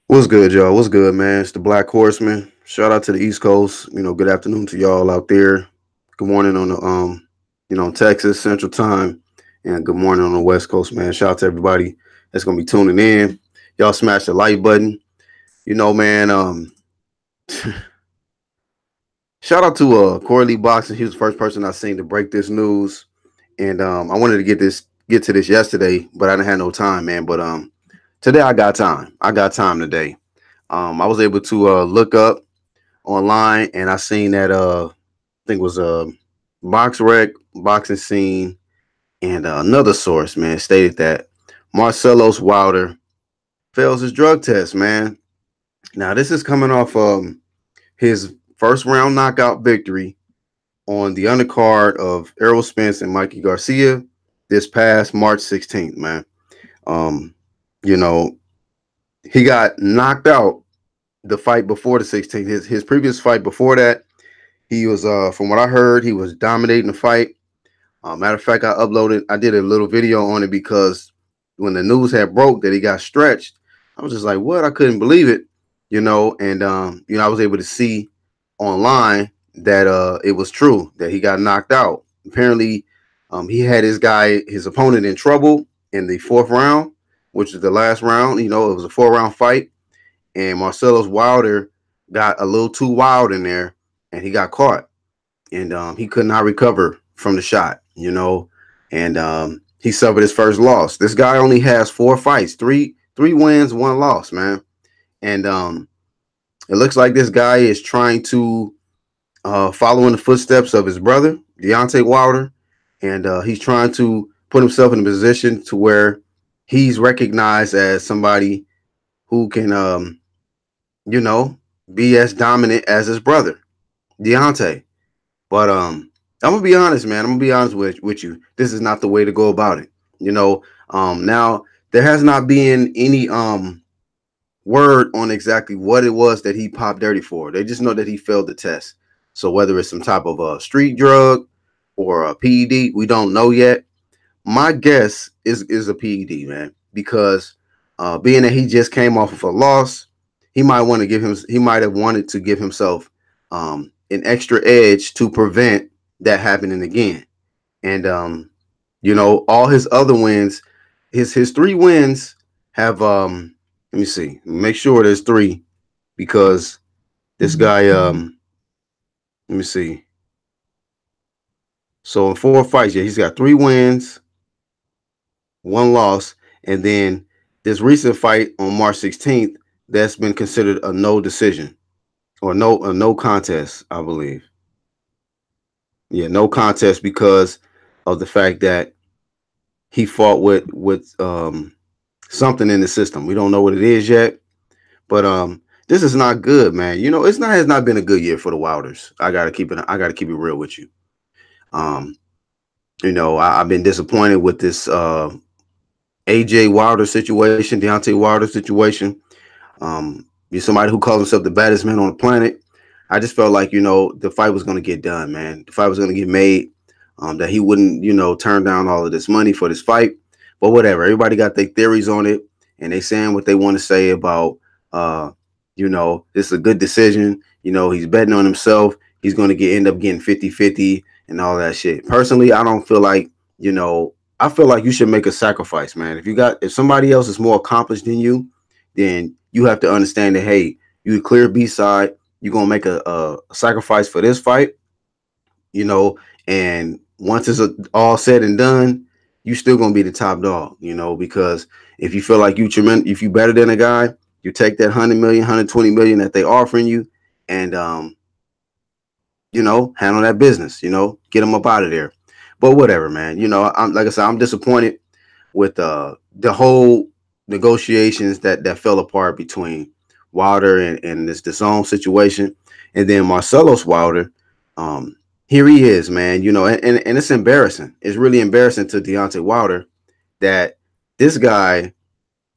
What's good, y'all? What's good, man? It's the Black Horseman. Shout out to the East Coast. Good afternoon to y'all out there. Good morning on the Texas Central Time, and good morning on the West Coast, man. Shout out to everybody that's gonna be tuning in. Y'all smash the like button. Man. Shout out to Corey Lee Boxing. He was the first person I seen to break this news, and I wanted to get to this yesterday, but I didn't have no time, man. But today I got time. I got time today. I was able to look up online, and I seen that I think it was Box Rec, Boxing Scene, and another source, man, stated that Marsellos Wilder fails his drug test, man. Now this is coming off his first round knockout victory on the undercard of Errol Spence and Mikey Garcia this past March 16th, man. Um, you know, he got knocked out the fight before the 16th. His previous fight before that, he was from what I heard, he was dominating the fight. Matter of fact, I did a little video on it because when the news had broke that he got stretched, I was just like, what? I couldn't believe it, and I was able to see online that it was true that he got knocked out. Apparently, he had his opponent in trouble in the fourth round, which is the last round. It was a 4-round fight, and Marsellos Wilder got a little too wild in there, and he got caught, and he could not recover from the shot, and he suffered his first loss. This guy only has 4 fights, three wins, 1 loss, man, and it looks like this guy is trying to follow in the footsteps of his brother, Deontay Wilder, and he's trying to put himself in a position to where he's recognized as somebody who can, be as dominant as his brother, Deontay. But I'm gonna be honest, man. I'm gonna be honest with you. This is not the way to go about it. Now there has not been any word on exactly what it was that he popped dirty for. They just know that he failed the test. So whether it's some type of a street drug or a PED, we don't know yet. My guess is a PED, man, because being that he just came off of a loss, he might have wanted to give himself an extra edge to prevent that happening again. And all his other wins, his 3 wins have let me see, make sure there's 3 because this guy let me see. So in 4 fights, yeah, he's got 3 wins, 1 loss, and then this recent fight on March 16th that's been considered a no decision or a no contest, I believe. Yeah, no contest because of the fact that he fought with something in the system. We don't know what it is yet, but this is not good, man. Has not been a good year for the Wilders. I gotta keep it real with you. I've been disappointed with this AJ Wilder situation, Deontay Wilder situation. You're somebody who calls himself the baddest man on the planet. I just felt like, the fight was going to get done, man. The fight was going to get made, that he wouldn't, turn down all of this money for this fight. But whatever. Everybody got their theories on it, and they saying what they want to say about, this is a good decision. He's betting on himself. He's going to end up getting 50-50 and all that shit. Personally, I don't feel like, I feel like you should make a sacrifice, man. If somebody else is more accomplished than you, then you have to understand that, hey, you clear B-side, you're going to make a sacrifice for this fight, and once it's all said and done, you still going to be the top dog, because if you feel like if you better than a guy, you take that 100 million, 120 million that they offering you and, handle that business, get them up out of there. But whatever, man, I'm like I said, I'm disappointed with the whole negotiations that fell apart between Wilder and this DAZN situation, and then Marsellos Wilder. Here he is, man. And it's embarrassing. It's really embarrassing to Deontay Wilder that this guy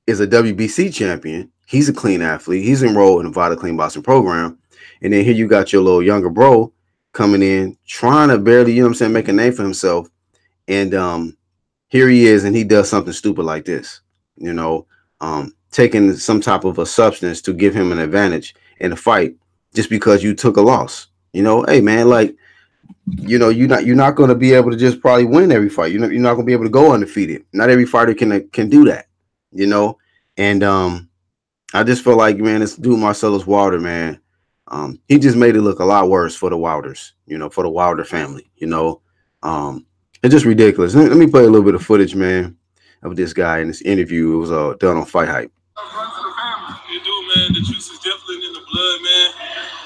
is a WBC champion. He's a clean athlete. He's enrolled in the Vita Clean Boxing program, and then here you got your little younger bro coming in trying to barely, make a name for himself, and here he is, and he does something stupid like this. taking some type of a substance to give him an advantage in the fight just because you took a loss. Hey man, like you're not going to be able to just probably win every fight. You're not going to be able to go undefeated. Not every fighter can do that. And I just feel like, man, this dude Marsellos Wilder, man, he just made it look a lot worse for the Wilders, for the Wilder family. It's just ridiculous. Let me play a little bit of footage, man, of this guy in this interview. It was done on Fight Hype. You do, man. The juice is definitely in the blood, man.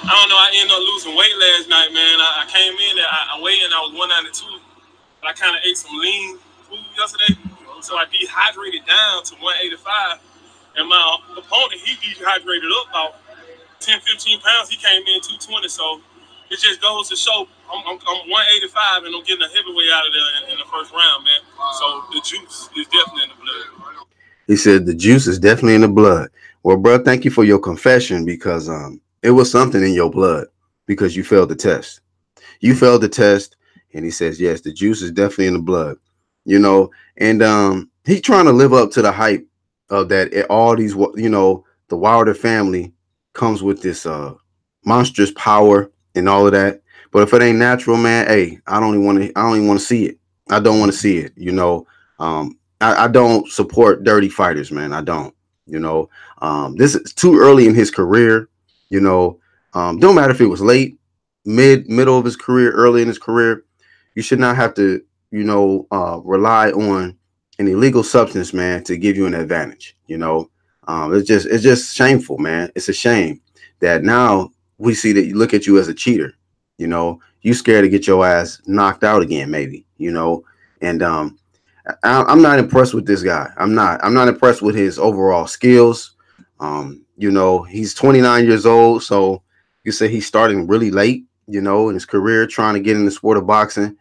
I don't know. I ended up losing weight last night, man. I came in and I weighed in. I was 192, but I kind of ate some lean food yesterday, so I dehydrated down to 185. And my opponent, he dehydrated up about 10, 15 pounds. He came in 220, so it just goes to show I'm 185 and I'm getting a heavyweight out of there in the first round, man. So the juice is definitely in the blood. He said the juice is definitely in the blood. Well, bro, thank you for your confession, because it was something in your blood because you failed the test. You failed the test, and he says, yes, the juice is definitely in the blood. And he's trying to live up to the hype of that. All these, the Wilder family comes with this monstrous power and all of that. But if it ain't natural, man, hey, I don't even want to see it. I don't want to see it. I don't support dirty fighters, man. I don't. This is too early in his career. Don't matter if it was late, middle of his career, early in his career. You should not have to, rely on an illegal substance, man, to give you an advantage. It's just shameful, man. It's a shame that now we see that you look at you as a cheater. You scared to get your ass knocked out again, maybe. And I'm not impressed with this guy. I'm not impressed with his overall skills. He's 29 years old, so you say he's starting really late, in his career, trying to get in the sport of boxing.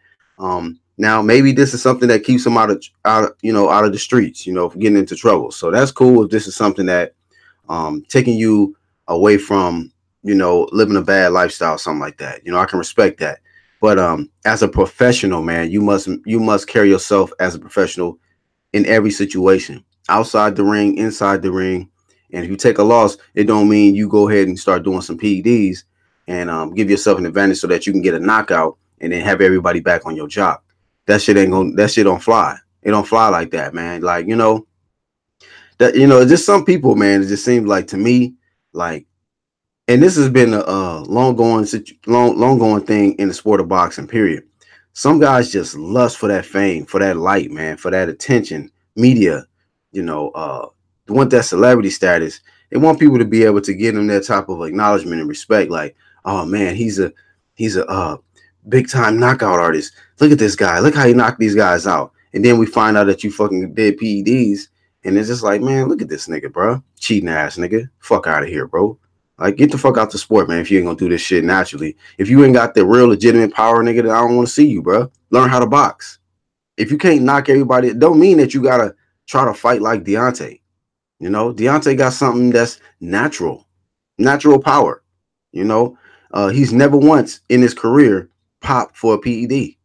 Now maybe this is something that keeps him out of the streets, from getting into trouble. So that's cool if this is something that taking you away from, living a bad lifestyle, something like that. I can respect that. But as a professional, man, you must carry yourself as a professional in every situation, outside the ring, inside the ring. And if you take a loss, it don't mean you go ahead and start doing some PEDs and give yourself an advantage so that you can get a knockout and then have everybody back on your job. That shit don't fly. It don't fly like that, man. Like, just some people, man, it just seems like to me, like, and this has been a long going thing in the sport of boxing, period. Some guys just lust for that fame, for that light, man, for that attention, media, want that celebrity status. They want people to be able to give them that type of acknowledgement and respect. Like, oh man, he's a big time knockout artist. Look at this guy. Look how he knocked these guys out. And then we find out that you fucking did PEDs. And it's just like, man, look at this nigga, bro. Cheating ass nigga. Fuck out of here, bro. Like, get the fuck out the sport, man, if you ain't gonna do this shit naturally. If you ain't got the real legitimate power, nigga, then I don't want to see you, bro. Learn how to box. If you can't knock everybody, it don't mean that you gotta try to fight like Deontay. Deontay got something that's natural power. He's never once in his career popped for a PED.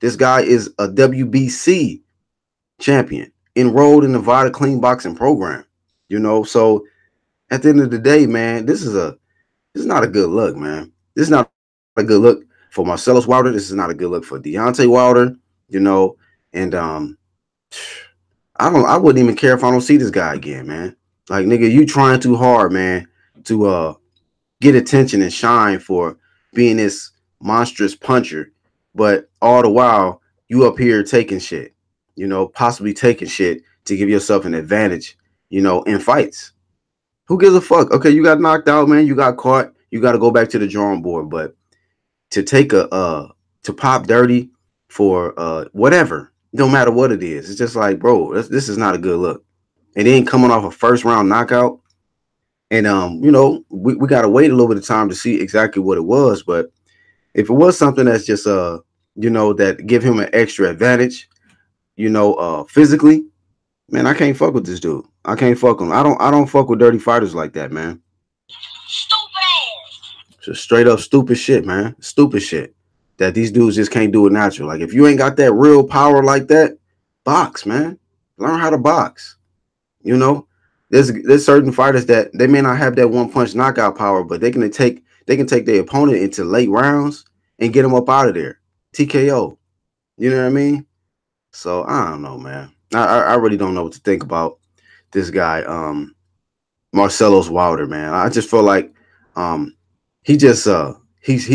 This guy is a WBC champion, enrolled in the Nevada Clean Boxing program. So at the end of the day, man, this is not a good look, man. This is not a good look for Marsellos Wilder. This is not a good look for Deontay Wilder. And I wouldn't even care if I don't see this guy again, man. Like, nigga, you trying too hard, man, to get attention and shine for being this monstrous puncher, but all the while you up here taking shit, possibly taking shit to give yourself an advantage, in fights. Who gives a fuck? Okay, you got knocked out, man. You got caught. You got to go back to the drawing board. But to take to pop dirty for whatever, no matter what it is, it's just like, bro, this is not a good look. And then coming off a first round knockout, and we got to wait a little bit of time to see exactly what it was. But if it was something that's just that give him an extra advantage, physically, man, I can't fuck with this dude. I can't fuck him. I don't fuck with dirty fighters like that, man. Stupid ass. Just straight up stupid shit, man. Stupid shit that these dudes just can't do it natural. Like, if you ain't got that real power like that, box, man. Learn how to box. There's certain fighters that they may not have that one punch knockout power, but they can take their opponent into late rounds and get them up out of there. TKO. You know what I mean? So I don't know, man. I really don't know what to think about this guy, Marsellos Wilder, man. I just feel like um he just he's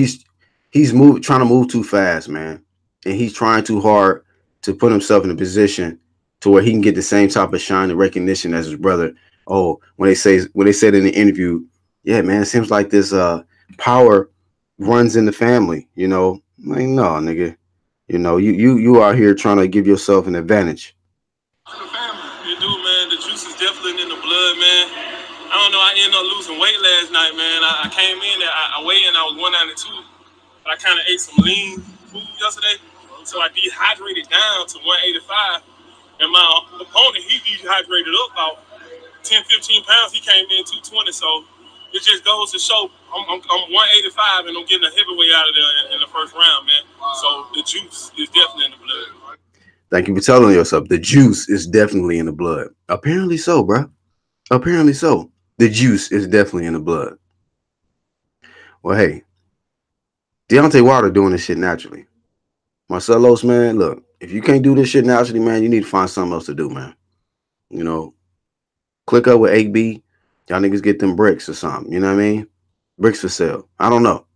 trying to move too fast, man. And he's trying too hard to put himself in a position to where he can get the same type of shine and recognition as his brother. Oh, when they said in the interview, yeah, man, it seems like this power runs in the family, you know. Like, no, nigga. You know, you out here trying to give yourself an advantage. You do, man. The juice is definitely in the blood, man. I don't know. I ended up losing weight last night, man. I came in there. I weighed in. I was 192, but I kind of ate some lean food yesterday, so I dehydrated down to 185. And my opponent, he dehydrated up about 10, 15 pounds. He came in 220, so it just goes to show I'm 185 and I'm getting a heavyweight out of there in the first round, man. So the juice is definitely in the blood. Thank you for telling yourself the juice is definitely in the blood. Apparently so, bro. Apparently so. The juice is definitely in the blood. Well, hey, Deontay Wilder doing this shit naturally. Marsellos, man, look, if you can't do this shit naturally, man, you need to find something else to do, man. You know, click up with 8B. Y'all niggas get them bricks or something. You know what I mean? Bricks for sale. I don't know.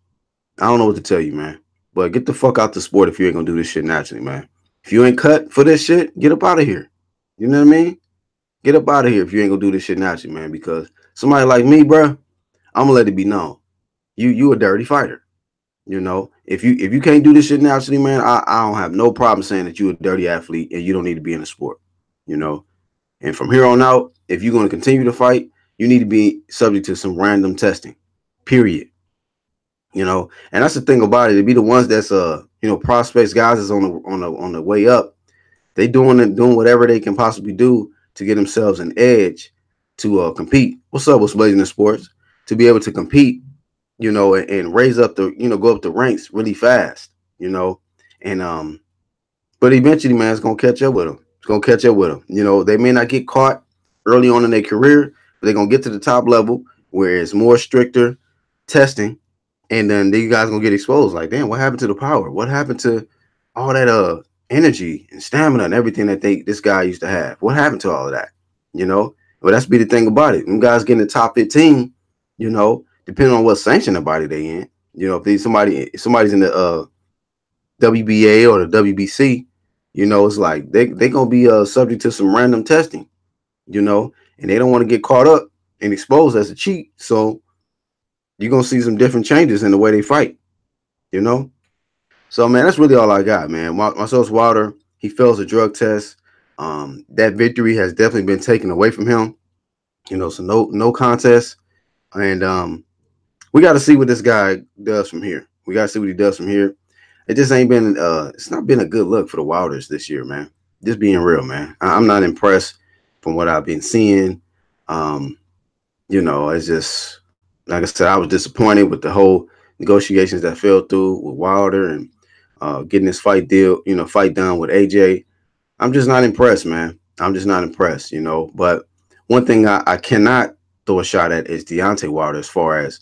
I don't know what to tell you, man. But get the fuck out the sport if you ain't gonna do this shit naturally, man. If you ain't cut for this shit, get up out of here. You know what I mean? Get up out of here if you ain't gonna do this shit naturally, man. Because somebody like me, bro, I'm gonna let it be known. You a dirty fighter. You know, if you can't do this shit naturally, man, I don't have no problem saying that you're a dirty athlete and you don't need to be in the sport. You know, and from here on out, if you're gonna continue to fight, you need to be subject to some random testing. Period. You know, and that's the thing about it. To be the ones that's prospects, guys is on the way up. They doing whatever they can possibly do to get themselves an edge to compete. What's up? What's blazing in sports? To be able to compete, you know, and raise up the, go up the ranks really fast, you know, and but eventually, man, it's gonna catch up with them. It's gonna catch up with them. You know, they may not get caught early on in their career, but they're gonna get to the top level where it's more stricter testing. And then these guys gonna get exposed. Like, damn, what happened to the power? What happened to all that energy and stamina and everything that this guy used to have? What happened to all of that? You know, well, that's be the thing about it. Them guys getting the top 15, you know, depending on what sanctioned body they in. You know, if somebody's in the WBA or the WBC, you know, it's like they gonna be subject to some random testing, you know, and they don't want to get caught up and exposed as a cheat. So you're gonna see some different changes in the way they fight, you know. So man, that's really all I got, man. Marsellos Wilder, he fails a drug test. That victory has definitely been taken away from him, you know. So no contest, and we got to see what this guy does from here. We got to see what he does from here. It just ain't been it's not been a good look for the Wilders this year, man. Just being real, man. I'm not impressed from what I've been seeing. You know, it's just, like I said, I was disappointed with the whole negotiations that fell through with Wilder and getting this fight done with AJ. I'm just not impressed, man. I'm just not impressed, you know. But one thing I cannot throw a shot at is Deontay Wilder as far as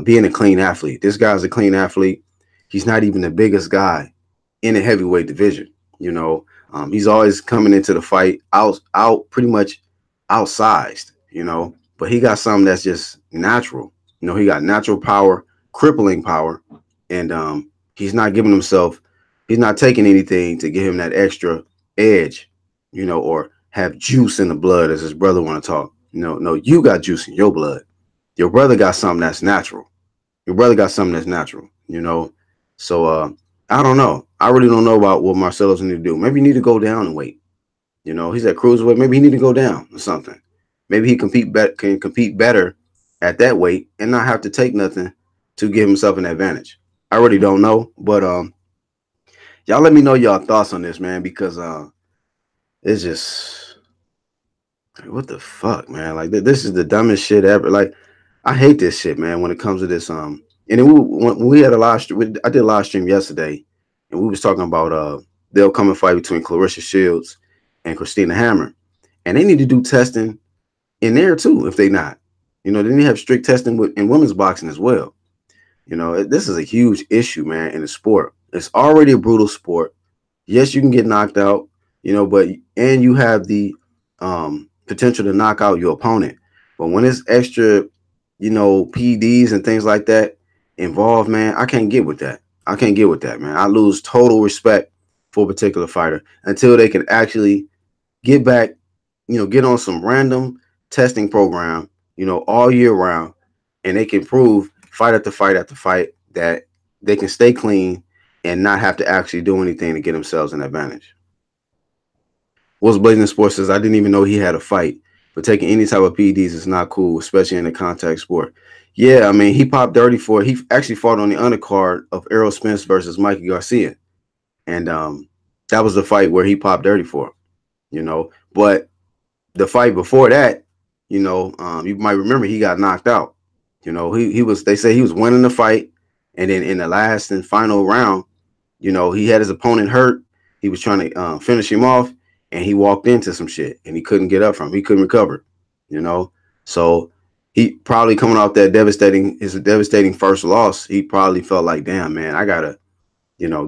being a clean athlete. This guy's a clean athlete. He's not even the biggest guy in the heavyweight division. You know, he's always coming into the fight out pretty much outsized, you know, but he got something that's just natural. You know, he got natural power, crippling power, and he's not giving himself, he's not taking anything to give him that extra edge, you know, or have juice in the blood, as his brother want to talk. No, you got juice in your blood. Your brother got something that's natural. Your brother got something that's natural, you know. So I don't know. I really don't know about what Marsellos need to do. Maybe he need to go down and wait. You know, he's at cruiserweight. Maybe he need to go down or something. Maybe he can compete better at that weight and not have to take nothing to give himself an advantage. I really don't know, but y'all let me know y'all thoughts on this, man, because it's just, what the fuck, man? Like, this is the dumbest shit ever. Like, I hate this shit, man, when it comes to this. And then when we had a live stream, I did a live stream yesterday, and we was talking about the upcoming fight between Clarissa Shields and Christina Hammer, and they need to do testing in there too if they not. Then you have strict testing in women's boxing as well. This is a huge issue, man, in the sport. It's already a brutal sport. Yes, you can get knocked out, but and you have the potential to knock out your opponent. But when it's extra, PDs and things like that involved, man, I can't get with that. I can't get with that, man. I lose total respect for a particular fighter until they can actually get back, get on some random testing program, all year round, and they can prove fight after fight after fight that they can stay clean and not have to actually do anything to get themselves an advantage. What's Blazing Sports says, I didn't even know he had a fight, but taking any type of PEDs is not cool, especially in a contact sport. Yeah, I mean, he popped dirty for it. He actually fought on the undercard of Errol Spence versus Mikey Garcia. And that was the fight where he popped dirty for it, But the fight before that, you might remember he got knocked out. They say he was winning the fight. And then in the last and final round, he had his opponent hurt. He was trying to finish him off, and he walked into some shit, and he couldn't get up from him. He couldn't recover, So he probably coming off his devastating first loss, he probably felt like, damn, man, I got to,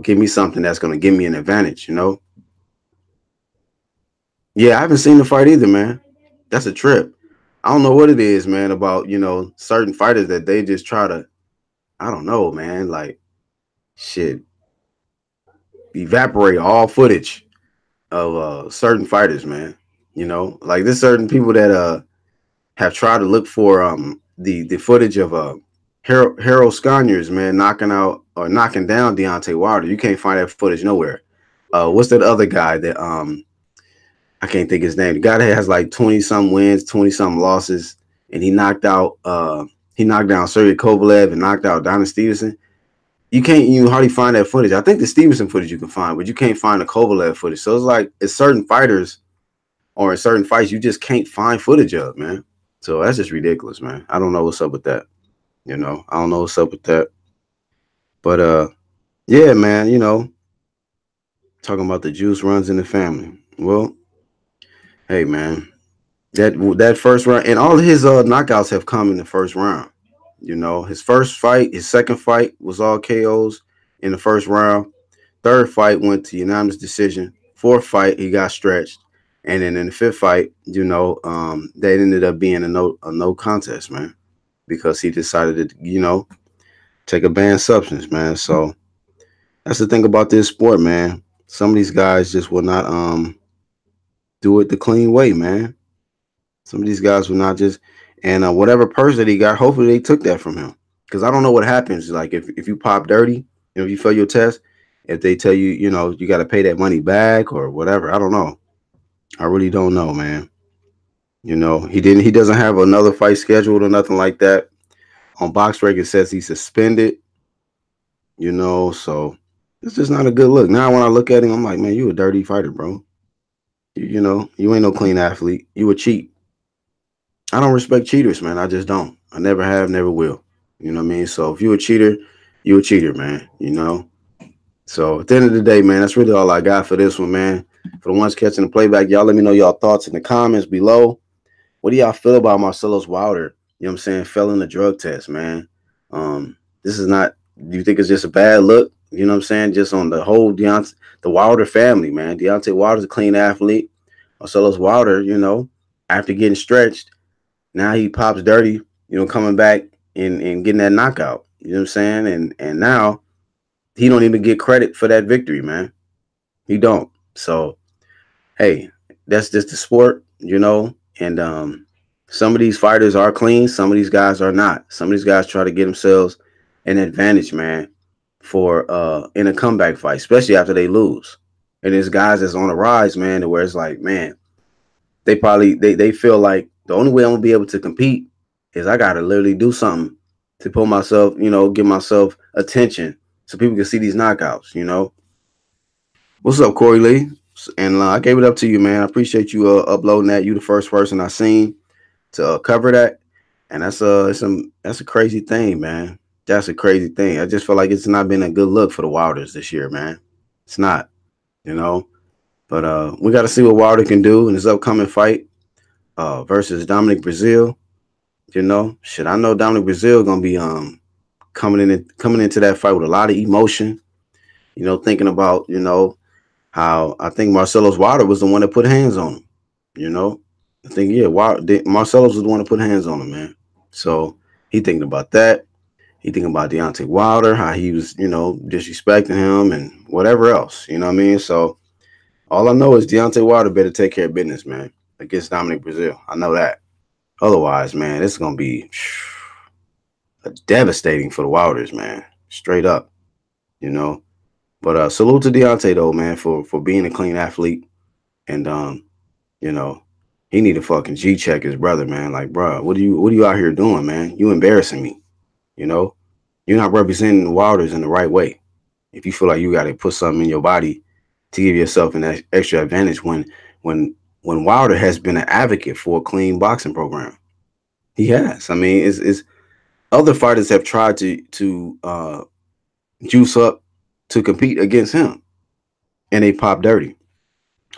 give me something that's going to give me an advantage, Yeah, I haven't seen the fight either, man. That's a trip. I don't know what it is, man, about, certain fighters that they just try to, I don't know, man, like, shit, evaporate all footage of certain fighters, man. Like there's certain people that have tried to look for the footage of Harold Sconiers, man, knocking out or knocking down Deontay Wilder. You can't find that footage nowhere. What's that other guy that I can't think his name. The guy that has like 20-some wins, 20-some losses, and he knocked down Sergey Kovalev and knocked out Donna Stevenson. You hardly find that footage. I think the Stevenson footage you can find, but you can't find the Kovalev footage. So it's like it's certain fighters or in certain fights you just can't find footage of, man. So that's just ridiculous, man. I don't know what's up with that. I don't know what's up with that. But yeah, man, talking about the juice runs in the family. Well, hey, man, that first round and all of his knockouts have come in the first round. His first fight, his second fight was all KOs in the first round. Third fight went to unanimous decision. Fourth fight, he got stretched. And then in the fifth fight, that ended up being a no contest, man, because he decided to, take a banned substance, man. So that's the thing about this sport, man. Some of these guys just will not do it the clean way, man. Some of these guys will not just. And whatever purse that he got, hopefully they took that from him. Because I don't know what happens. Like if you pop dirty, if you fail your test, if they tell you, you got to pay that money back or whatever. I don't know. I really don't know, man. He doesn't have another fight scheduled or nothing like that. On BoxRec, it says he's suspended. So it's just not a good look. Now when I look at him, I'm like, man, you a dirty fighter, bro. You ain't no clean athlete. You a cheat. I don't respect cheaters, man. I just don't. I never have, never will. You know what I mean? So if you're a cheater, man. So at the end of the day, man, that's really all I got for this one, man. For the ones catching the playback, y'all let me know y'all thoughts in the comments below. What do y'all feel about Marsellos Wilder? You know what I'm saying? Failing the drug test, man. This is not, do you think it's just a bad look? You know what I'm saying? Just on the whole the Wilder family, man. Deontay Wilder's a clean athlete. Marsellos Wilder, after getting stretched, now he pops dirty, coming back and getting that knockout. You know what I'm saying? And now he don't even get credit for that victory, man. He don't. So, hey, that's just the sport, and some of these fighters are clean. Some of these guys are not. Some of these guys try to get themselves an advantage, man, for in a comeback fight, especially after they lose. And there's guys that's on the rise, man, where it's like, man, they feel like the only way I'm gonna be able to compete is I gotta literally do something to put myself, give myself attention so people can see these knockouts, What's up, Corey Lee? And I gave it up to you, man. I appreciate you uploading that. You the first person I seen to cover that, and that's a crazy thing, man. That's a crazy thing. I just feel like it's not been a good look for the Wilders this year, man. It's not, But we got to see what Wilder can do in his upcoming fight. versus Dominic Brazil. Shit, I know Dominic Brazil gonna be coming into that fight with a lot of emotion. Thinking about how I think Marsellos Wilder was the one that put hands on him. You know, I think yeah, Marsellos was the one that put hands on him, man. So he thinking about that. He thinking about Deontay Wilder, how he was, disrespecting him and whatever else. You know what I mean? So all I know is Deontay Wilder better take care of business, man, against Dominic Brazil. I know that. Otherwise, man, this is gonna be devastating for the Wilders, man. Straight up, you know. But salute to Deontay though, man, for being a clean athlete. And you know, he need to fucking G check his brother, man. Like, bro, what are you out here doing, man? You embarrassing me. You know, you're not representing the Wilders in the right way. If you feel like you got to put something in your body to give yourself an extra advantage, when when Wilder has been an advocate for a clean boxing program, he has. I mean, it's other fighters have tried to juice up to compete against him, and they pop dirty.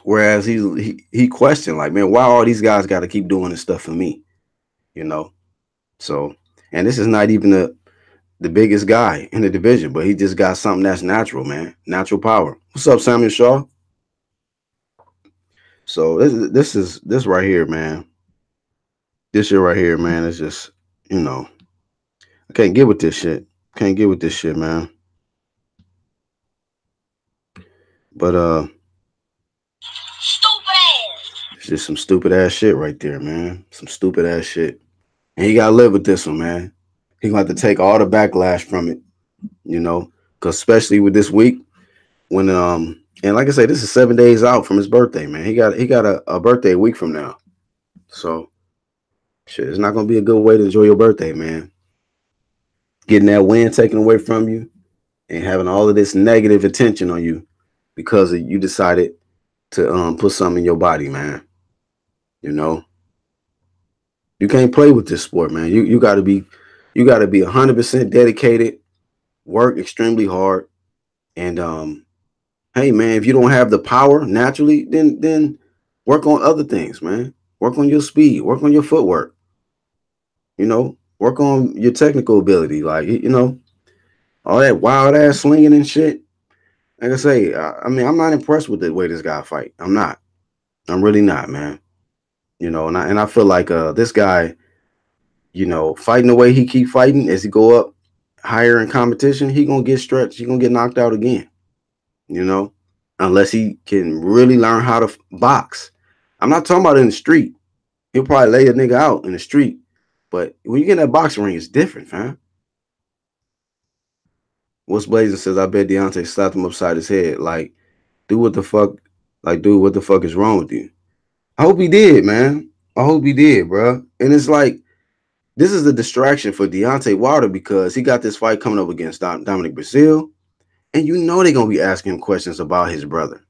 Whereas he questioned, like, man, why all these guys got to keep doing this stuff for me? You know. So, and this is not even the biggest guy in the division, but he just got something that's natural, man. Natural power. What's up, Samuel Shaw? So this right here, man. This shit right here, man, is just, you know, I can't get with this shit. Can't get with this shit, man. But Stupid ass. it's just some stupid ass shit right there, man. Some stupid ass shit. And he gotta live with this one, man. He gonna have to take all the backlash from it, you know, because especially with this week when and like I say, this is 7 days out from his birthday, man. He got a birthday a week from now. So shit, it's not gonna be a good way to enjoy your birthday, man. Getting that win taken away from you and having all of this negative attention on you because you decided to put something in your body, man. You know, you can't play with this sport, man. You gotta be 100% dedicated, work extremely hard, and hey, man, if you don't have the power naturally, then work on other things, man. Work on your speed, work on your footwork. Work on your technical ability, like all that wild ass slinging and shit. Like I say, I mean, I'm not impressed with the way this guy fight. I'm not. I'm really not, man. And I feel like this guy, fighting the way he keep fighting as he go up higher in competition, he gonna get stretched. He gonna get knocked out again. You know, unless he can really learn how to box. I'm not talking about in the street. He'll probably lay a nigga out in the street. But when you get in that boxing ring, it's different, fam. What's Blazing says, I bet Deontay slapped him upside his head. Like, do what the fuck? Like, dude, what the fuck is wrong with you? I hope he did, man. I hope he did, bro. And it's like, this is a distraction for Deontay Wilder because he got this fight coming up against Dominic Brazil. And you know they're going to be asking him questions about his brother.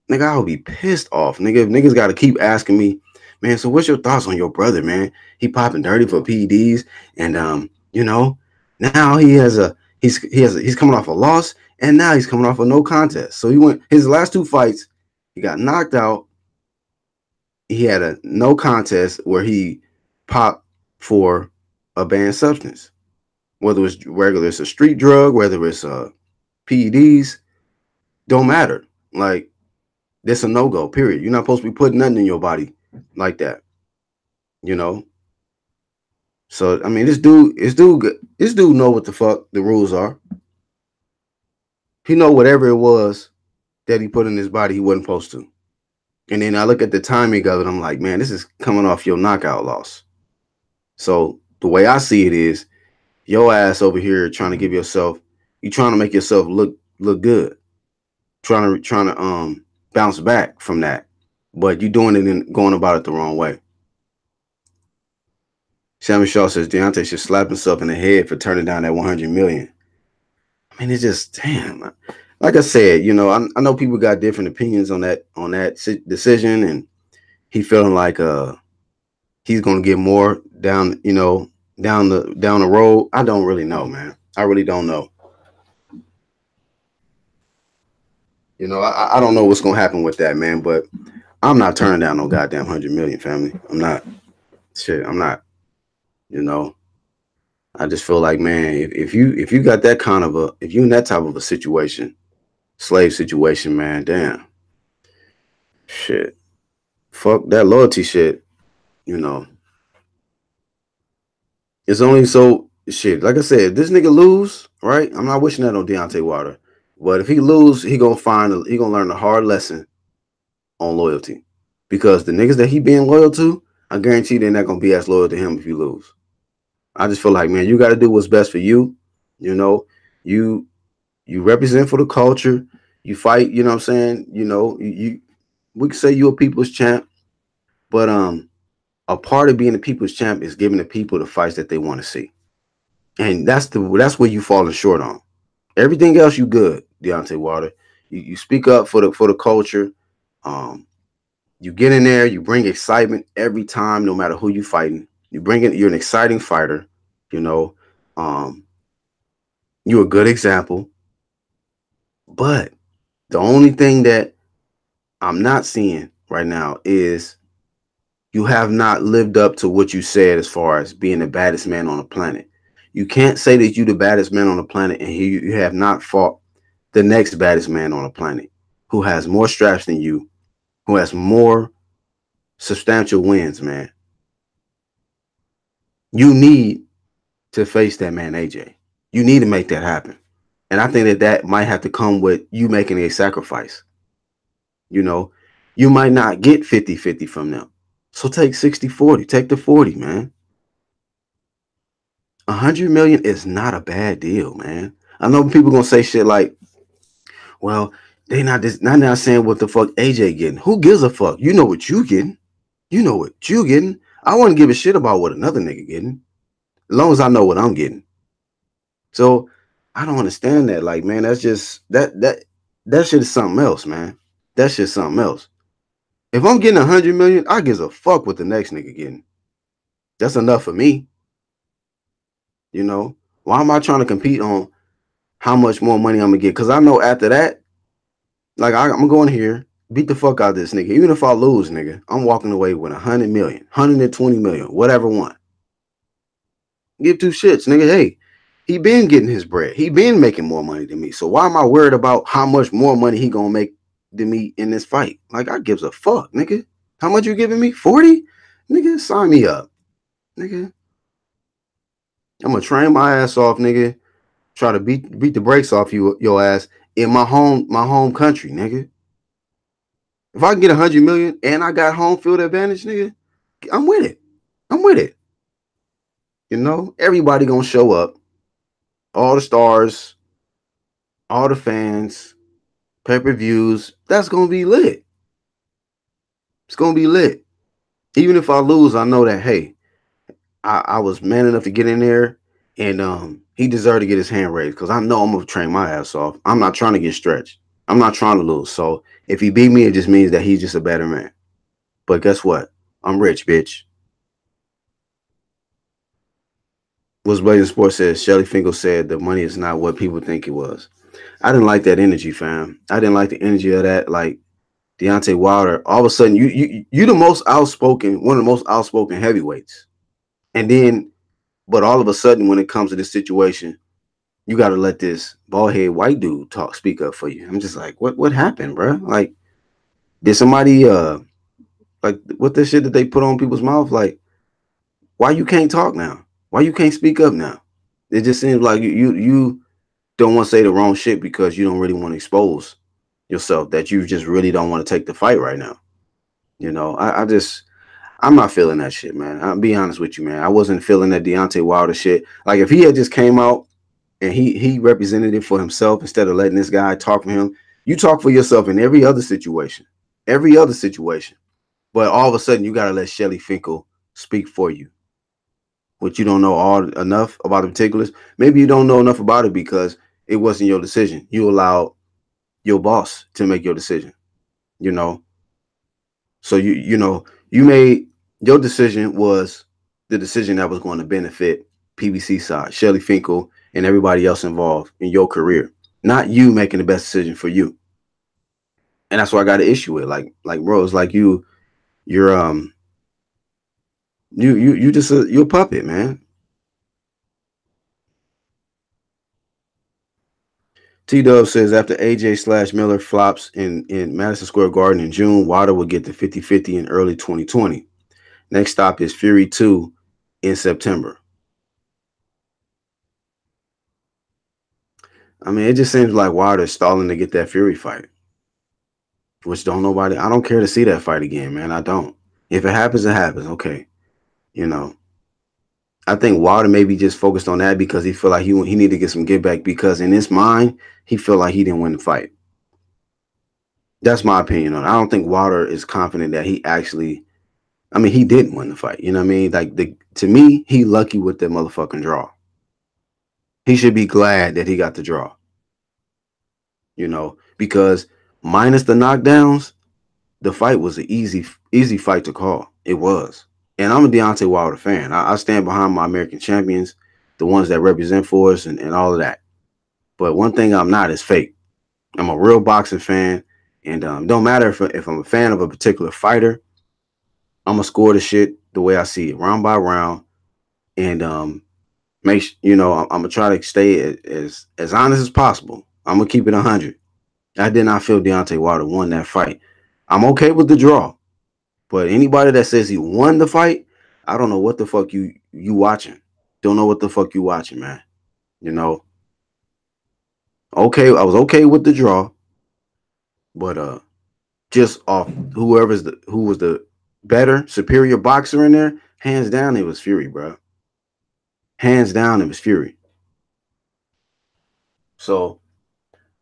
Nigga, I would be pissed off. Nigga, if niggas got to keep asking me, man, so what's your thoughts on your brother, man? He popping dirty for PEDs. And, now he's coming off a loss. And now he's coming off a no contest. So he went his last two fights, he got knocked out. He had a no contest where he popped for a banned substance. Whether it's regular, it's a street drug, whether it's PEDs, don't matter. Like, that's a no-go, period. You're not supposed to be putting nothing in your body like that. So I mean, this dude know what the fuck the rules are. He know whatever it was that he put in his body he wasn't supposed to. And then I look at the timing of it, I'm like, man, this is coming off your knockout loss. So the way I see it is, your ass over here trying to you trying to make yourself look good, trying to bounce back from that, but you doing it and going about it the wrong way. Sammy Shaw says Deontay should slap himself in the head for turning down that 100 million. I mean, it's just damn. Like I said, I know people got different opinions on that decision, and he feeling like he's gonna get more down the road. I don't really know, man. I really don't know. I don't know what's gonna happen with that, man. But I'm not turning down no goddamn 100 million, family. I'm not. Shit, I'm not. You know, I just feel like, man, if you got that kind of a, if you in that type of a situation, slave situation, man, damn, shit, fuck that loyalty shit. You know, it's only so shit. Like I said, if this nigga lose, right? I'm not wishing that on Deontay Wilder, but if he lose, he gonna learn a hard lesson on loyalty, because the niggas that he being loyal to, I guarantee they're not gonna be as loyal to him if you lose. I just feel like, man, you got to do what's best for you. You know, you you represent for the culture. You fight. You know what I'm saying? You know, we could say you're a people's champ, but a part of being a people's champ is giving the people the fights that they want to see, and that's where you falling short on. Everything else you good, Deontay Wilder. You speak up for the culture. Um, you get in there, you bring excitement every time, no matter who you fighting. You're an exciting fighter. You know, um, you're a good example. But the only thing that I'm not seeing right now is you have not lived up to what you said as far as being the baddest man on the planet. You can't say that you're the baddest man on the planet and you have not fought the next baddest man on the planet who has more straps than you, who has more substantial wins, man. You need to face that man, AJ. You need to make that happen. And I think that might have to come with you making a sacrifice. You know, you might not get 50-50 from them. So take 60-40. Take the 40, man. 100 million is not a bad deal, man. I know people gonna say shit like, well, they not saying what the fuck AJ getting. Who gives a fuck? You know what you getting. You know what you getting. I wouldn't give a shit about what another nigga getting. As long as I know what I'm getting. So I don't understand that. Like, man, that's just that shit is something else, man. That's just something else. If I'm getting 100 million, I gives a fuck what the next nigga getting. That's enough for me. You know, why am I trying to compete on how much more money I'm gonna get? Because I know after that, like I'm going here, beat the fuck out of this nigga. Even if I lose, nigga, I'm walking away with 100 million, 120 million, whatever one. Give two shits, nigga. Hey, he been getting his bread. He been making more money than me. So why am I worried about how much more money he gonna make than me in this fight? Like, I gives a fuck, nigga. How much you giving me? 40? Nigga, sign me up. Nigga. I'm gonna train my ass off, nigga. Try to beat the brakes off your ass in my home country, nigga. If I can get 100 million and I got home field advantage, nigga, I'm with it. I'm with it. You know, everybody gonna show up. All the stars, all the fans, pay-per-views. That's gonna be lit. It's gonna be lit. Even if I lose, I know that, hey, I was man enough to get in there, and he deserved to get his hand raised because I know I'm gonna train my ass off. I'm not trying to get stretched. I'm not trying to lose. So if he beat me, it just means that he's just a better man. But guess what? I'm rich, bitch. What's Blazing Sports says, Shelly Finkel said the money is not what people think it was. I didn't like that energy, fam. I didn't like the energy of that. Like Deontay Wilder, all of a sudden you the most outspoken, one of the most outspoken heavyweights. And then, but all of a sudden when it comes to this situation, you got to let this bald head white dude speak up for you. I'm just like, what happened, bro? Like, did somebody like what the shit that they put on people's mouth? Like, why you can't talk now? Why you can't speak up now? It just seems like you don't want to say the wrong shit because you don't really want to expose yourself, that you just really don't want to take the fight right now. You know, I'm not feeling that shit, man. I'll be honest with you, man. I wasn't feeling that Deontay Wilder shit. Like, if he had just came out and he represented it for himself instead of letting this guy talk for him. You talk for yourself in every other situation. Every other situation. But all of a sudden you gotta let Shelly Finkel speak for you. What you don't know all enough about the particulars. Maybe you don't know enough about it because it wasn't your decision. You allowed your boss to make your decision. You know. So you made your decision was the decision that was going to benefit PBC side, Shelly Finkel, and everybody else involved in your career. Not you making the best decision for you. And that's what I got an issue with. Like, bro, it's like you're you just you're a puppet, man. T Dub says after AJ slash Miller flops in Madison Square Garden in June, Wilder will get the 50-50 in early 2020. Next stop is Fury 2 in September. I mean, it just seems like Wilder's stalling to get that Fury fight, which don't nobody. I don't care to see that fight again, man. I don't. If it happens, it happens. Okay, you know. I think Wilder maybe just focused on that because he feel like he need to get some get back because in his mind he feel like he didn't win the fight. That's my opinion on it. I don't think Wilder is confident that he actually. I mean, he didn't win the fight. You know what I mean? Like to me, he lucky with the motherfucking draw. He should be glad that he got the draw. You know, because minus the knockdowns, the fight was an easy fight to call. It was. And I'm a Deontay Wilder fan. I stand behind my American champions, the ones that represent for us and all of that. But one thing I'm not is fake. I'm a real boxing fan. And don't matter if I'm a fan of a particular fighter, I'm going to score the shit the way I see it, round by round. And I'm going to try to stay as honest as possible. I'm going to keep it 100. I did not feel Deontay Wilder won that fight. I'm okay with the draw. But anybody that says he won the fight, I don't know what the fuck you watching. Don't know what the fuck you watching, man. You know. Okay, I was okay with the draw, but just off who was the better, superior boxer in there, hands down it was Fury, bro. Hands down it was Fury. So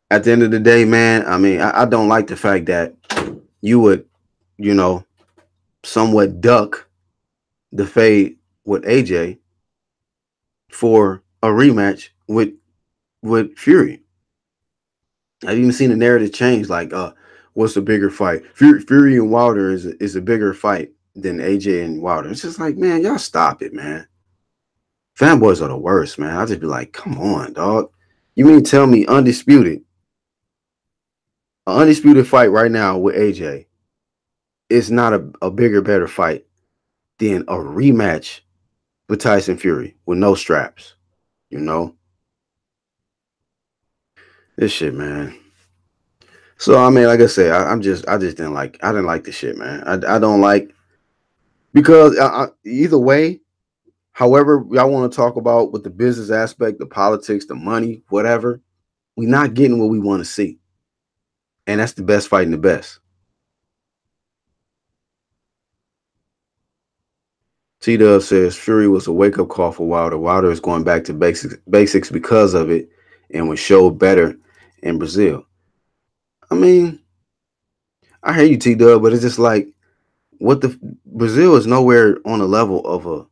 at the end of the day, man, I mean, I don't like the fact that you would, somewhat duck the fade with AJ for a rematch with Fury. I've even seen the narrative change. Like, what's the bigger fight? Fury and Wilder is a bigger fight than AJ and Wilder. It's just like, man, y'all stop it, man. Fanboys are the worst, man. I just be like, come on, dog. You mean tell me an undisputed fight right now with AJ is not a bigger, better fight than a rematch with Tyson Fury with no straps, you know? This shit, man. So I mean, like I said, I didn't like this shit, man. I don't like because either way, however y'all want to talk about with the business aspect, the politics, the money, whatever, we're not getting what we want to see, and that's the best fighting the best. T Dub says Fury was a wake up call for Wilder. Wilder is going back to basics because of it, and was showed better in Brazil. I mean, I hear you, T Dub, but it's just like Brazil is nowhere on the level of a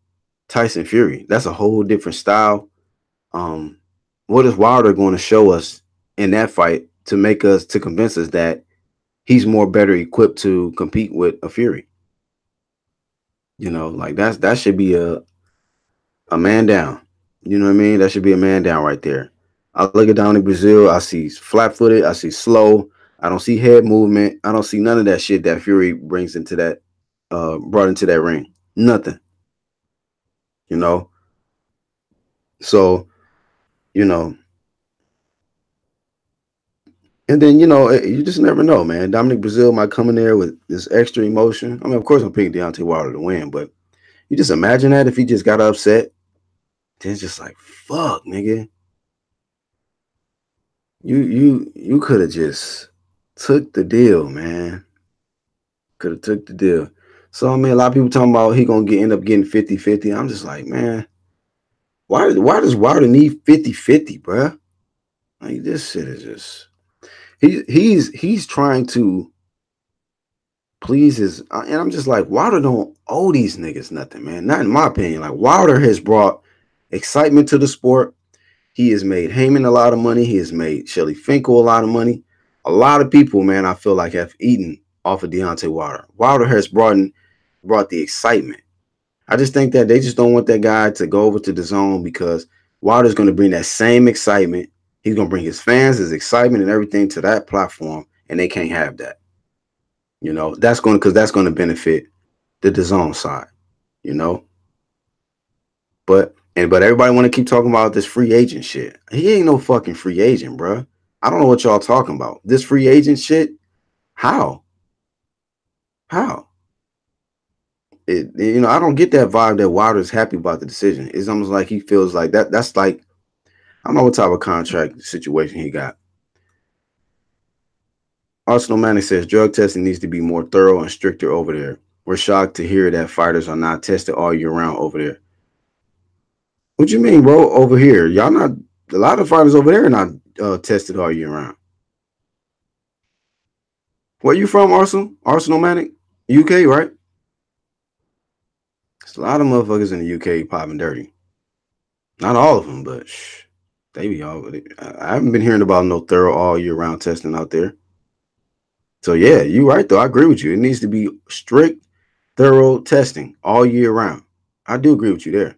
Tyson Fury. That's a whole different style. What is Wilder going to show us in that fight to convince us that he's more better equipped to compete with a Fury? Like that should be a man down. You know what I mean? That should be a man down right there. I look at down in Brazil, I see flat footed, I see slow, I don't see head movement, I don't see none of that shit that Fury brings into that brought into that ring. Nothing. So, and then, you just never know, man. Dominic Brazil might come in there with this extra emotion. I mean, of course I'm picking Deontay Wilder to win, but you just imagine that if he just got upset, then it's just like, fuck, nigga. You could have just took the deal, man. Could have took the deal. So I mean, a lot of people talking about he gonna end up getting 50-50. I'm just like, man, why does Wilder need 50-50, bruh? Like this shit is just he's trying to please his and I'm just like, Wilder don't owe these niggas nothing, man. Not in my opinion. Like Wilder has brought excitement to the sport. He has made Heyman a lot of money. He has made Shelly Finkel a lot of money. A lot of people, man, I feel like have eaten off of Deontay Wilder. Wilder has brought the excitement. I just think that they just don't want that guy to go over to the zone because Wilder's going to bring that same excitement. He's going to bring his fans, his excitement and everything to that platform, and they can't have that. You know, that's going to benefit the DAZN side. You know, but everybody want to keep talking about this free agent shit. He ain't no fucking free agent, bruh. I don't know what y'all talking about. This free agent shit. How? How? I don't get that vibe that Wilder's happy about the decision. It's almost like he feels like that. That's like, I don't know what type of contract situation he got. Arsenal Manning says drug testing needs to be more thorough and stricter over there. We're shocked to hear that fighters are not tested all year round over there. What you mean, bro? Over here, y'all not. A lot of fighters over there are not tested all year round. Where you from, Arsenal? Arsenal Manning, UK, right? There's a lot of motherfuckers in the UK popping dirty. Not all of them, but they be all. I haven't been hearing about no thorough all year round testing out there. So yeah, you right though. I agree with you. It needs to be strict, thorough testing all year round. I do agree with you there.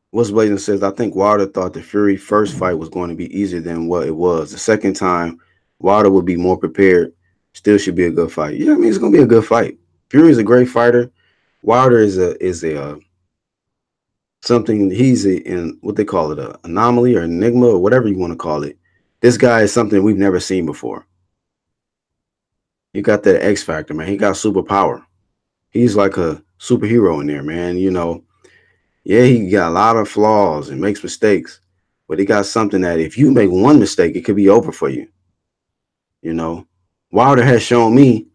What's Blazing says, I think Wilder thought the Fury first fight was going to be easier than what it was. The second time, Wilder would be more prepared. Still should be a good fight. Yeah, I mean it's gonna be a good fight. Fury's a great fighter. Wilder is a something. He's in what they call it, a anomaly or enigma or whatever you want to call it. This guy is something we've never seen before. He got that X factor, man. He got superpower. He's like a superhero in there, man. Yeah, he got a lot of flaws and makes mistakes, but he got something that if you make one mistake, it could be over for you. You know, Wilder has shown me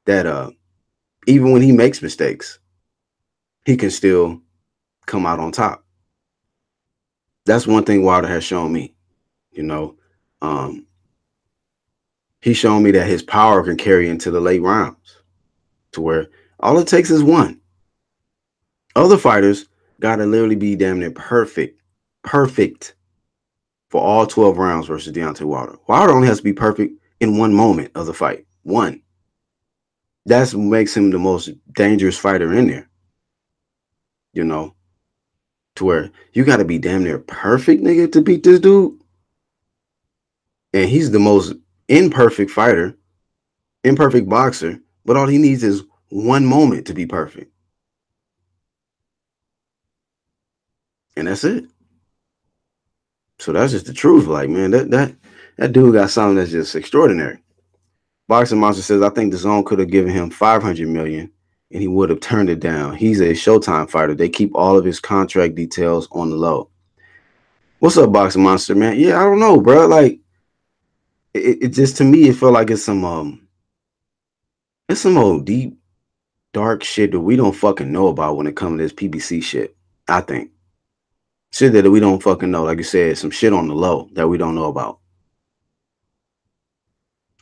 that even when he makes mistakes, he can still come out on top. That's one thing Wilder has shown me. You know, um, he's shown me that his power can carry into the late rounds to where all it takes is one. Other fighters got to literally be damn near perfect for all 12 rounds versus Deontay Wilder. Wilder only has to be perfect in one moment of the fight. One. That's what makes him the most dangerous fighter in there. You know, to where you got to be damn near perfect, nigga, to beat this dude. And he's the most imperfect fighter, imperfect boxer, but all he needs is one moment to be perfect. And that's it. So that's just the truth. Like, man, that dude got something that's just extraordinary. Boxing Monster says, I think the zone could have given him $500 million and he would have turned it down. He's a Showtime fighter. They keep all of his contract details on the low. What's up, Boxing Monster, man? Yeah, I don't know, bro. Like, it just, to me, it felt like it's some old deep, dark shit that we don't fucking know about when it comes to this PBC shit. I think shit that we don't fucking know. Like you said, some shit on the low that we don't know about.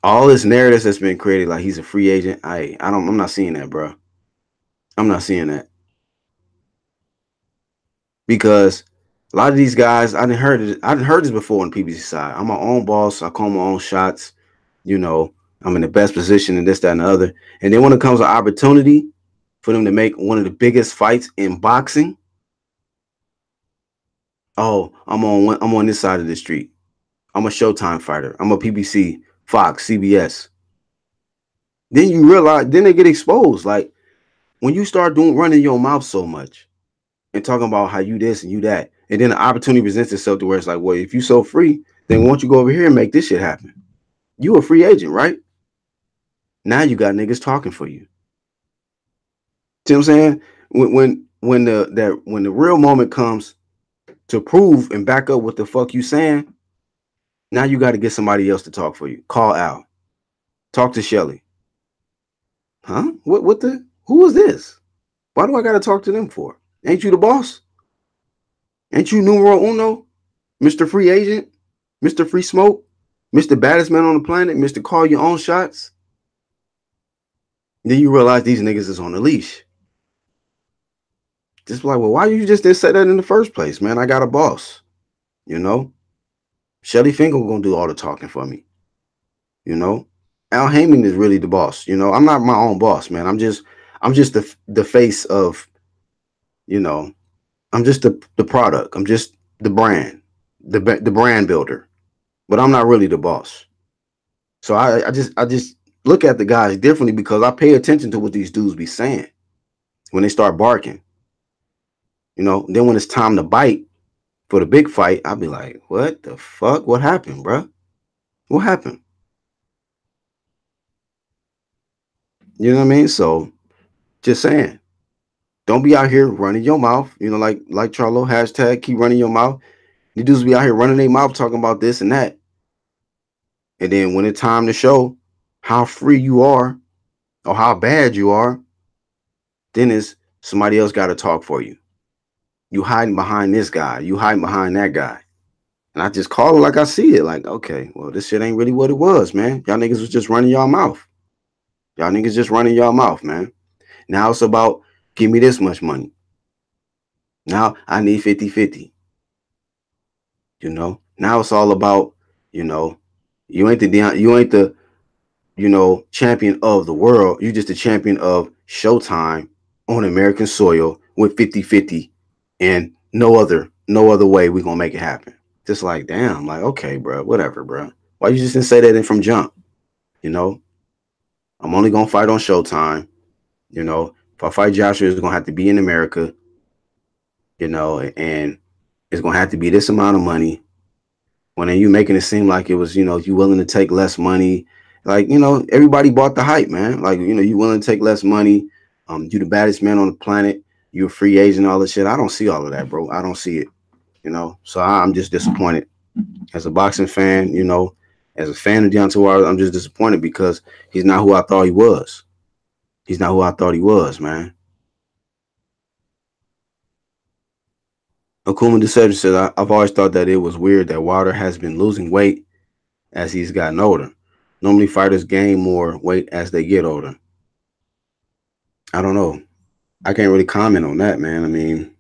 All this narrative that's been created, like he's a free agent. I'm not seeing that, bro. I'm not seeing that because a lot of these guys, I didn't heard this before on the PBC side. I'm my own boss. I call my own shots. You know, I'm in the best position and this, that, and the other. And then when it comes to opportunity for them to make one of the biggest fights in boxing, oh, I'm on this side of the street. I'm a Showtime fighter. I'm a PBC, Fox, CBS. Then you realize, then they get exposed. Like when you start running your mouth so much and talking about how you this and you that, and then the opportunity presents itself to where it's like, well, if you so free, then why don't you go over here and make this shit happen? You a free agent, right? Now you got niggas talking for you. See what I'm saying? When the real moment comes to prove and back up what the fuck you saying, now you got to get somebody else to talk for you. Call Al. Talk to Shelly. Huh? Who is this? Why do I got to talk to them for? Ain't you the boss? Ain't you numero uno? Mr. Free Agent? Mr. Free Smoke? Mr. Baddest Man on the Planet? Mr. Call Your Own Shots? Then you realize these niggas is on the leash. Just like, well, why you just didn't say that in the first place, man? I got a boss. You know? Shelly Finger gonna do all the talking for me. You know? Al Heyman is really the boss. You know, I'm not my own boss, man. I'm just the face of, you know, I'm just the product. I'm just the brand, the brand builder. But I'm not really the boss. So I just look at the guys differently because I pay attention to what these dudes be saying when they start barking. Then when it's time to bite for the big fight, I'll be like, what the fuck? What happened, bro? What happened? You know what I mean? So just saying, don't be out here running your mouth. Like Charlo hashtag keep running your mouth. You dudes be out here running their mouth talking about this and that, and then when it's time to show how free you are or how bad you are, then it's somebody else got to talk for you. You hiding behind this guy. You hiding behind that guy. And I just call it like I see it. Like, okay, well, this shit ain't really what it was, man. Y'all niggas was just running y'all mouth. Y'all niggas just running y'all mouth, man. Now it's about give me this much money. Now I need 50-50. Now it's all about, you know, you ain't the champion of the world. You just the champion of Showtime on American soil with 50-50 and no other way we gonna make it happen. Just like, damn, like, okay, bro, whatever, bro. Why you just didn't say that in from jump? You know, I'm only gonna fight on Showtime. If I fight Joshua, it's gonna have to be in America. And it's gonna have to be this amount of money. When then you making it seem like it was, you willing to take less money. Like, everybody bought the hype, man. Like, you willing to take less money. You the baddest man on the planet. You a free agent, all this shit. I don't see all of that, bro. I don't see it. So I'm just disappointed. As a boxing fan, as a fan of Deontay Wilder, I'm just disappointed because he's not who I thought he was. He's not who I thought he was, man. Akuma Deception said, I've always thought that it was weird that Wilder has been losing weight as he's gotten older. Normally, fighters gain more weight as they get older. I don't know. I can't really comment on that, man. I mean,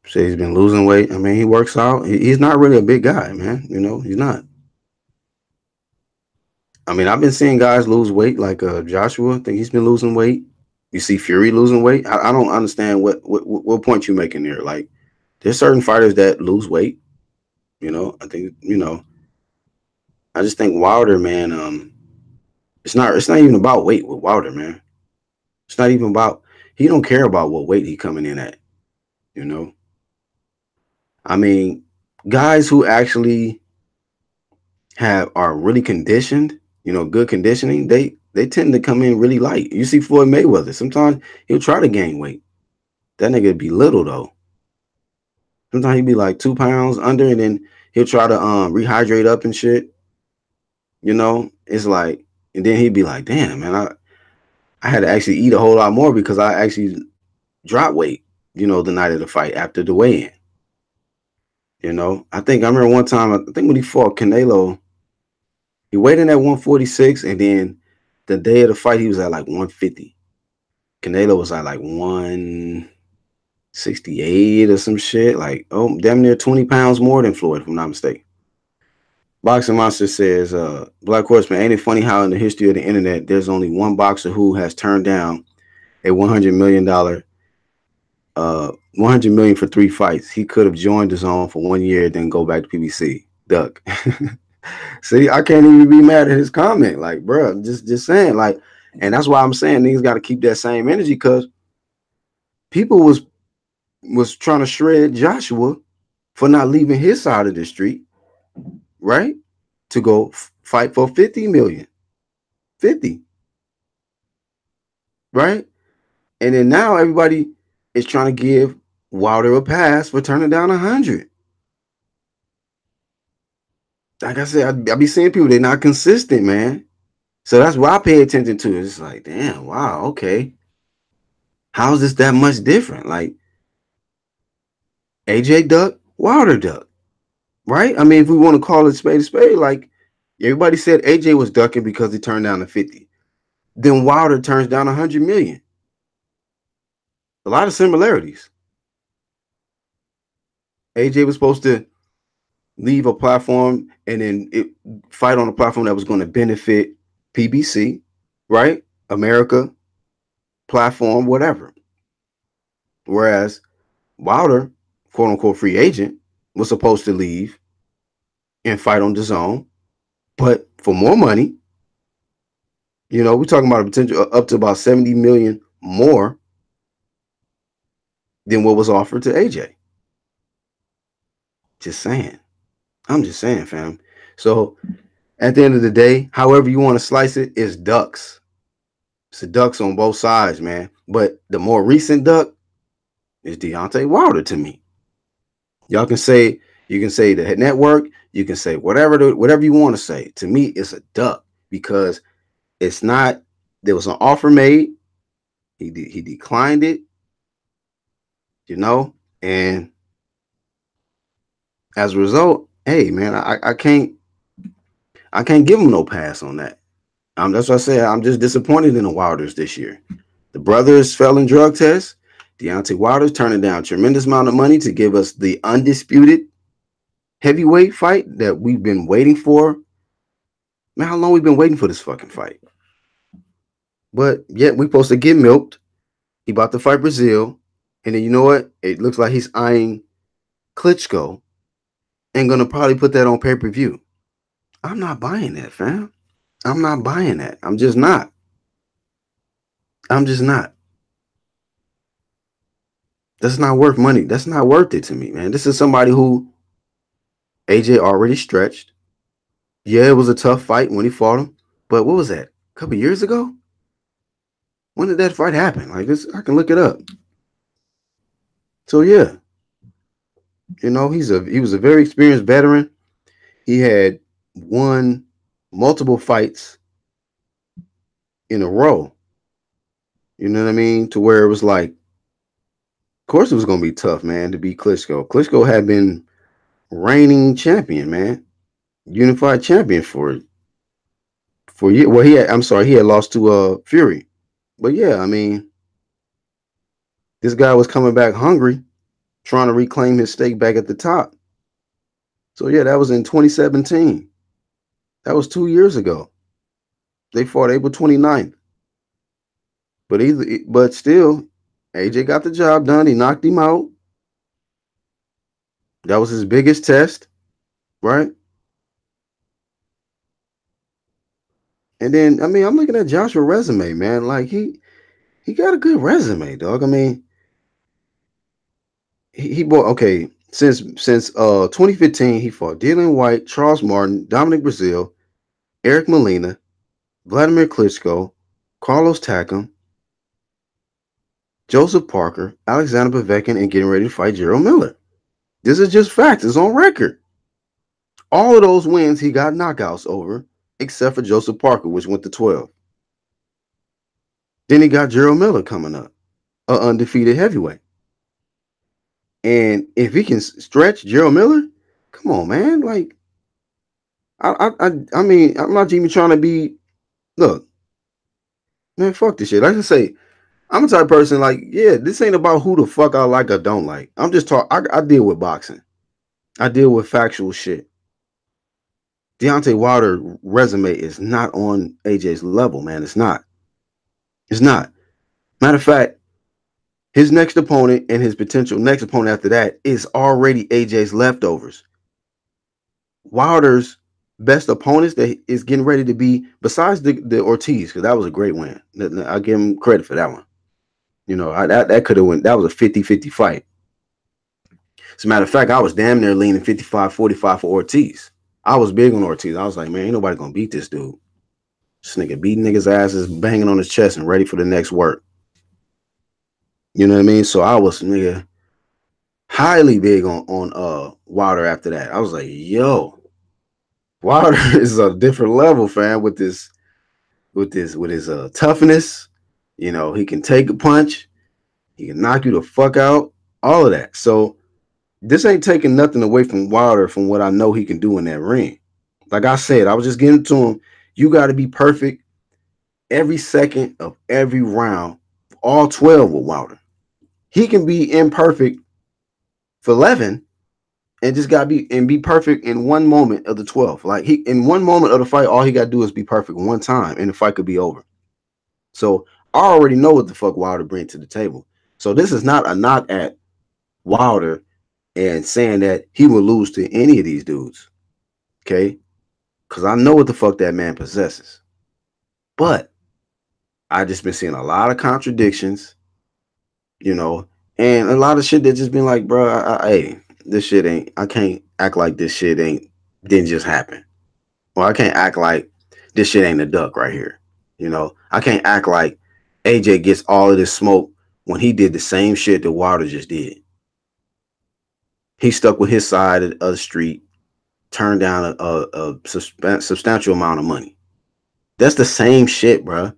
say he's been losing weight. I mean, he works out. He's not really a big guy, man. He's not. I mean, I've been seeing guys lose weight, like Joshua. I think he's been losing weight. You see Fury losing weight. I don't understand what point you're making there. Like, there's certain fighters that lose weight. I think I just think Wilder, man. It's not even about weight with Wilder, man. It's not even about. He don't care about what weight he coming in at. You know. I mean, guys who actually are really conditioned, good conditioning, they tend to come in really light. You see Floyd Mayweather. Sometimes he'll try to gain weight. That nigga be little though. Sometimes he'd be like 2 pounds under, and then he'll try to rehydrate up and shit. It's like, and then he'd be like, damn, man, I had to actually eat a whole lot more because I actually dropped weight, the night of the fight after the weigh-in. I remember one time, I think when he fought Canelo, he weighed in at 146, and then the day of the fight, he was at like 150. Canelo was at like 168 or some shit, like, oh, damn near 20 pounds more than Floyd, if I'm not mistaken. Boxing Monster says, Black Horseman, ain't it funny how in the history of the internet, there's only one boxer who has turned down a $100 million, $100 million for 3 fights. He could have joined the zone for 1 year, then go back to PBC. Duck. See, I can't even be mad at his comment. Like, bro, just saying, like, and that's why I'm saying niggas got to keep that same energy, because people was trying to shred Joshua for not leaving his side of the street, right? To go fight for 50 million. 50. Right? And then now everybody is trying to give Wilder a pass for turning down 100. Like I said, I be seeing people, they're not consistent, man. So that's what I pay attention to. It's like, damn, wow, okay. How is this that much different? Like, AJ duck, Wilder duck, right? I mean, if we want to call it spade a spade, like, everybody said AJ was ducking because he turned down the 50. Then Wilder turns down 100 million. A lot of similarities. AJ was supposed to leave a platform and then fight on a platform that was going to benefit PBC, right? America, platform, whatever. Whereas Wilder, quote unquote free agent, was supposed to leave and fight on the zone, but for more money. We're talking about a potential up to about 70 million more than what was offered to AJ. Just saying. I'm just saying, fam. So at the end of the day, however you want to slice it, it's ducks. It's the ducks on both sides, man. But the more recent duck is Deontay Wilder to me. Y'all can say the network, you can say whatever you want to say. To me, it's a duck because it's not. There was an offer made. He declined it. And as a result, hey man, I can't give him no pass on that. That's what I said. I'm just disappointed in the Wilders this year. The brothers fell in drug tests. Deontay Wilder's turning down a tremendous amount of money to give us the undisputed heavyweight fight that we've been waiting for. Man, how long we been waiting for this fucking fight? But yet we supposed to get milked. He about to fight Brazil. And then you know what? It looks like he's eyeing Klitschko and gonna probably put that on pay-per-view. I'm not buying that, fam. I'm not buying that. I'm just not. That's not worth money. That's not worth it to me, man. This is somebody who AJ already stretched. Yeah, it was a tough fight when he fought him. But what was that? A couple years ago? When did that fight happen? Like this, I can look it up. So yeah. He was a very experienced veteran. He had won multiple fights in a row. You know what I mean? To where it was like, of course it was going to be tough, man, to beat Klitschko. Klitschko had been reigning champion, man. Unified champion for years. Well, he had lost to Fury. But yeah, I mean, this guy was coming back hungry, trying to reclaim his stake back at the top. So yeah, that was in 2017. That was 2 years ago. They fought April 29th. But still, AJ got the job done. He knocked him out. That was his biggest test, right? And then, I mean, I'm looking at Joshua's resume, man. Like he got a good resume, dog. I mean, he bought since 2015, he fought Dylan White, Charles Martin, Dominic Brazil, Eric Molina, Vladimir Klitschko, Carlos Takam, Joseph Parker, Alexander Povetkin, and getting ready to fight Gerald Miller. This is just facts. It's on record. All of those wins he got knockouts over, except for Joseph Parker, which went to 12. Then he got Gerald Miller coming up, an undefeated heavyweight. And if he can stretch Gerald Miller, come on, man. Like, I mean, I'm not even trying to be. Look, man, fuck this shit. Like I say, I'm a type of person. Like, yeah, this ain't about who the fuck I like or don't like. I'm just talking. I deal with boxing. I deal with factual shit. Deontay Wilder resume is not on AJ's level, man. It's not. It's not. Matter of fact, his next opponent and his potential next opponent after that is already AJ's leftovers. Wilder's best opponents that is getting ready to be, besides the Ortiz, because that was a great win. I give him credit for that one. That could have went. That was a 50-50 fight. As a matter of fact, I was damn near leaning 55-45 for Ortiz. I was big on Ortiz. I was like, man, ain't nobody gonna beat this dude. This nigga beating niggas' asses, banging on his chest, and ready for the next work. You know what I mean? So I was highly big on Wilder after that. I was like, yo, Wilder is a different level, fam, with his toughness. He can take a punch, he can knock you the fuck out, all of that. So this ain't taking nothing away from Wilder from what I know he can do in that ring. Like I said, I was just getting to him. You got to be perfect every second of every round, all 12 with Wilder. He can be imperfect for 11 and just got to be perfect in one moment of the 12. Like in one moment of the fight, all he got to do is be perfect one time and the fight could be over. So I already know what the fuck Wilder brings to the table. So this is not a knock at Wilder and saying that he will lose to any of these dudes. Okay, because I know what the fuck that man possesses. But I just been seeing a lot of contradictions, you know, and a lot of shit that just been like, bro, hey, this shit ain't. I can't act like this shit ain't didn't just happen. Well, I can't act like this shit ain't a duck right here. You know, I can't act like AJ gets all of this smoke when he did the same shit that Wilder just did. He stuck with his side of the street, turned down a substantial amount of money. That's the same shit, bro.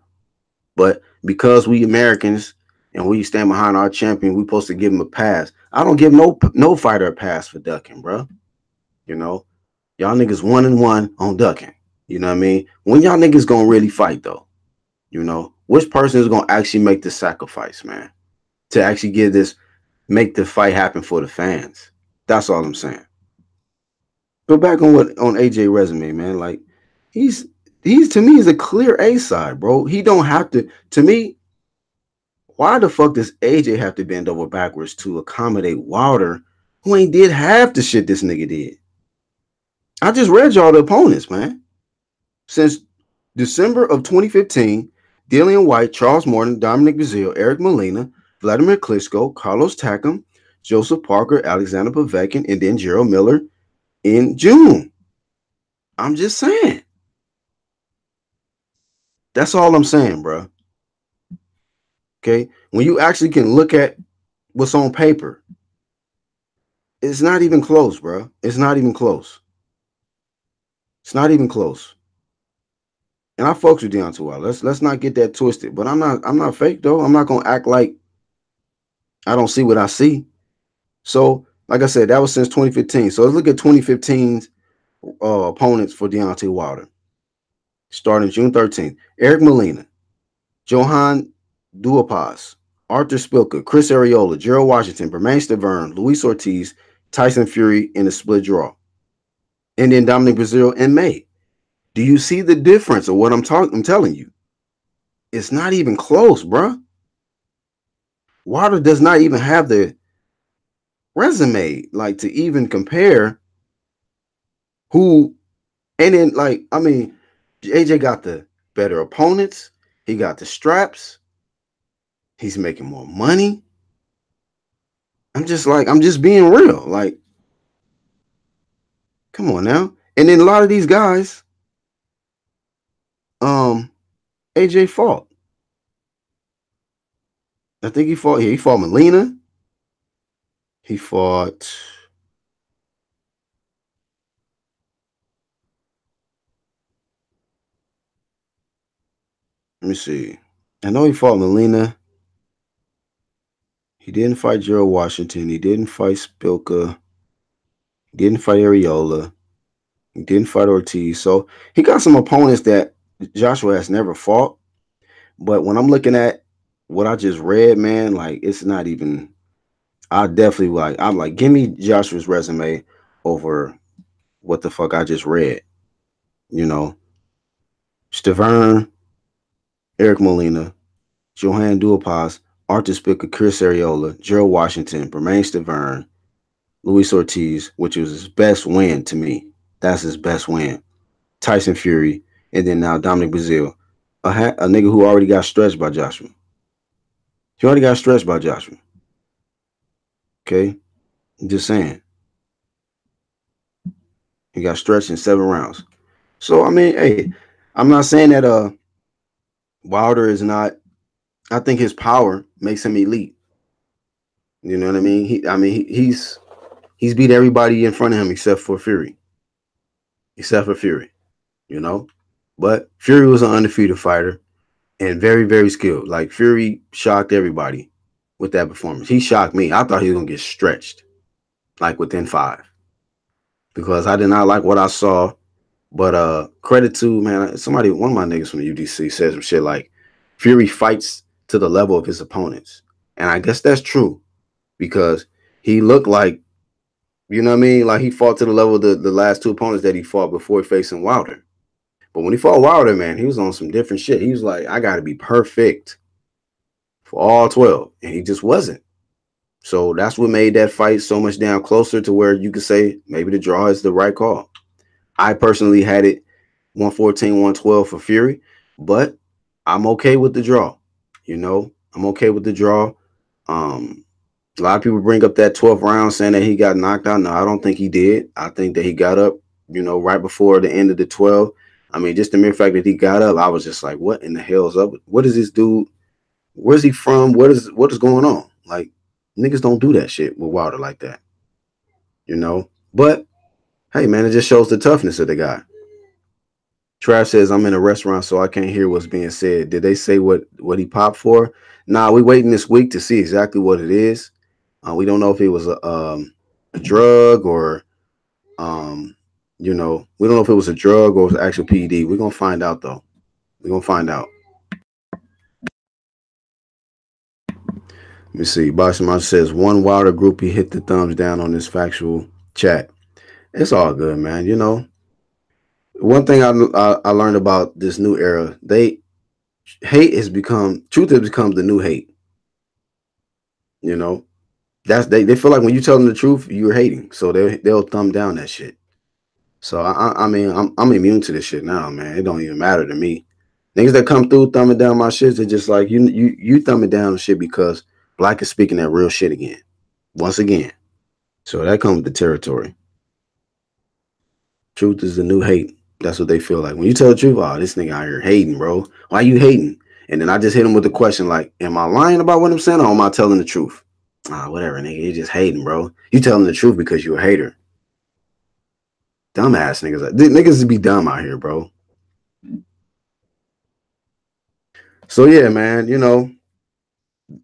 But because we Americans and we stand behind our champion, we supposed to give him a pass. I don't give no fighter a pass for ducking, bro. You know, y'all niggas 1-1 on ducking. You know what I mean? When y'all niggas gonna really fight though? You know, which person is gonna actually make the sacrifice, man, to actually make the fight happen for the fans? That's all I'm saying. But back on AJ resume, man, like he's he's to me is a clear A side, bro. He don't have to. To me, why the fuck does AJ have to bend over backwards to accommodate Wilder, who ain't did half the shit this nigga did? I just read y'all the opponents, man. Since December of 2015, Dillian White, Charles Morton, Dominic Breazeale, Eric Molina, Vladimir Klitschko, Carlos Takam, Joseph Parker, Alexander Povetkin, and then Gerald Miller in June. I'm just saying. That's all I'm saying, bro. Okay? When you actually can look at what's on paper, it's not even close, bro. It's not even close. It's not even close. And I fucks with Deontay Wilder. Let's not get that twisted. But I'm not fake though. I'm not gonna act like I don't see what I see. So, like I said, that was since 2015. So let's look at 2015's opponents for Deontay Wilder. Starting June 13th. Eric Molina, Johan Duhaupas, Arthur Spilka, Chris Arreola, Gerald Washington, Bermain Stavern, Luis Ortiz, Tyson Fury in a split draw. And then Dominic Breazeale in May. Do you see the difference of what I'm telling you? It's not even close, bruh. Wilder does not even have the resume like to even compare who. And then, like, I mean, AJ got the better opponents. He got the straps. He's making more money. I'm just being real. Like, come on now. And then a lot of these guys, AJ fought. I think he fought. Yeah, he fought Molina. He fought. Let me see. I know he fought Molina. He didn't fight Gerald Washington. He didn't fight Spilka. He didn't fight Areola. He didn't fight Ortiz. So he got some opponents that Joshua has never fought. But when I'm looking at what I just read, man, like it's not even. I definitely I'm like, give me Joshua's resume over what the fuck I just read. You know, Stavern, Eric Molina, Johan Duhaupas, Arthur Spicker, Chris Arreola, Gerald Washington, Bermain Stavern, Luis Ortiz, which was his best win to me. That's his best win. Tyson Fury, and then now Dominic Breazeale, a nigga who already got stretched by Joshua. He already got stretched by Joshua. Okay, I'm just saying. He got stretched in 7 rounds. So I mean, hey, I'm not saying that Wilder is not. I think his power makes him elite. You know what I mean? He's beat everybody in front of him except for Fury. Except for Fury, you know. But Fury was an undefeated fighter and very, very skilled. Like Fury shocked everybody with that performance. He shocked me. I thought he was gonna get stretched, like within 5, because I did not like what I saw. But credit to, man, one of my niggas from the UDC said some shit like Fury fights to the level of his opponents. And I guess that's true because he looked like, you know what I mean? Like he fought to the level of the last 2 opponents that he fought before facing Wilder. But when he fought Wilder, man, he was on some different shit. He was like, I got to be perfect for all 12. And he just wasn't. So that's what made that fight so much down closer to where you could say maybe the draw is the right call. I personally had it 114, 112 for Fury, but I'm okay with the draw. You know, I'm okay with the draw. Um, a lot of people bring up that 12th round saying that he got knocked out. No, I don't think he did. I think that he got up, right before the end of the 12. I mean, just the mere fact that he got up, I was just like, what in the hell's up? What is this dude? Where's he from? What is going on? Like, niggas don't do that shit with Wilder like that, you know? But hey man, it just shows the toughness of the guy. Trav says I'm in a restaurant, so I can't hear what's being said. Did they say what he popped for? Nah, we waiting this week to see exactly what it is. We don't know if it was a drug or we don't know if it was a drug or it was actual PED. We're gonna find out though. We're gonna find out. Let me see. Boxing Monster says one Wilder groupie hit the thumbs down on this factual chat. It's all good, man. One thing I learned about this new era, truth has become the new hate. You know, they feel like when you tell them the truth, you're hating, so they'll thumb down that shit. So I mean I'm immune to this shit now, man. It don't even matter to me. Niggas that come through thumbing down my shit, they're just like you thumbing down shit because Black is speaking that real shit again, once again. So that comes with the territory. Truth is the new hate. That's what they feel like. When you tell the truth, oh, this nigga out here hating, bro. Why you hating? And then I just hit him with the question like, am I lying about what I'm saying or am I telling the truth? Whatever, nigga. You just hating, bro. You telling the truth because you a hater. Dumbass niggas. Niggas be dumb out here, bro. So yeah, man,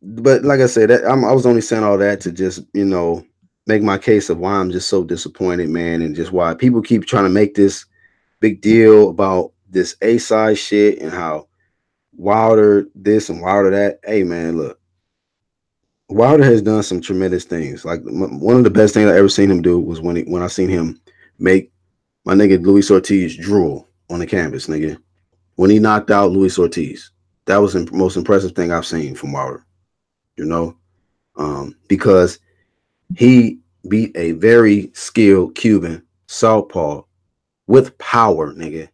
but like I said, I was only saying all that to just, make my case of why I'm just so disappointed, man, and just why people keep trying to make this big deal about this A side shit and how Wilder this and Wilder that. Hey, man, look, Wilder has done some tremendous things. Like one of the best things I ever seen him do was when I seen him make my nigga Luis Ortiz drool on the canvas, nigga. When he knocked out Luis Ortiz, that was the most impressive thing I've seen from Wilder. Because he beat a very skilled Cuban southpaw with power, nigga.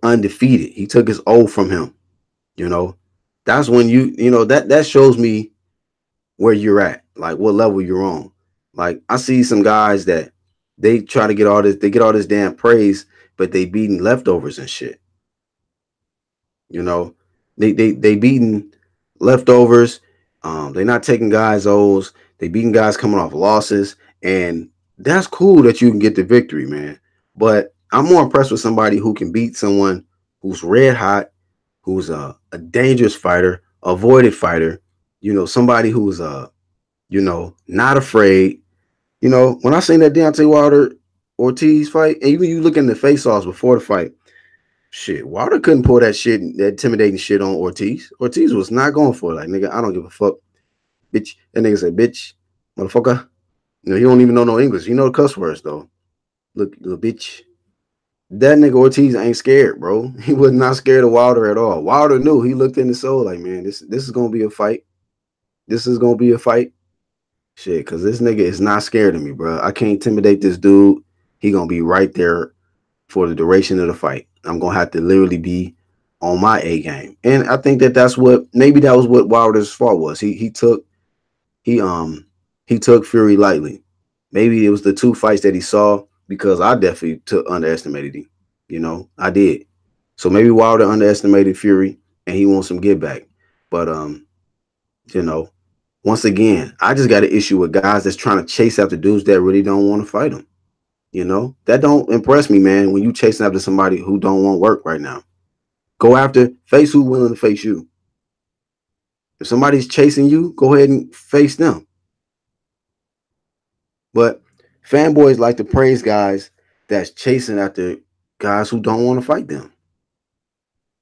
Undefeated. He took his O from him. That's when that shows me where you're at, like what level you're on. Like I see some guys that they try to get all this damn praise, but they beating leftovers and shit. They beating leftovers. They're not taking guys O's. They beating guys coming off losses, and that's cool that you can get the victory, man. But I'm more impressed with somebody who can beat someone who's red hot, who's a dangerous fighter, avoided fighter. Somebody who's not afraid. When I seen that Deontay Wilder Ortiz fight, and even you look in the face-offs before the fight, shit, Wilder couldn't pull that intimidating shit on Ortiz. Ortiz was not going for it. Like, nigga, I don't give a fuck. Bitch. That nigga said, bitch, motherfucker. He don't even know no English. He know the cuss words, though. Look, little bitch. That nigga Ortiz ain't scared, bro. He was not scared of Wilder at all. Wilder knew. He looked in his soul like, man, this is going to be a fight. This is going to be a fight. Shit, because this nigga is not scared of me, bro. I can't intimidate this dude. He going to be right there for the duration of the fight. I'm going to have to literally be on my A game. And I think that maybe that was what Wilder's fault was. He took Fury lightly. Maybe it was the two fights that he saw, because I definitely underestimated him. I did. So maybe Wilder underestimated Fury and he wants some get back. But once again, I just got an issue with guys that's trying to chase after dudes that really don't want to fight them. That don't impress me, man, when you chasing after somebody who don't want work right now. Go after, face who's willing to face you. If somebody's chasing you, go ahead and face them. But fanboys like to praise guys that's chasing after guys who don't want to fight them.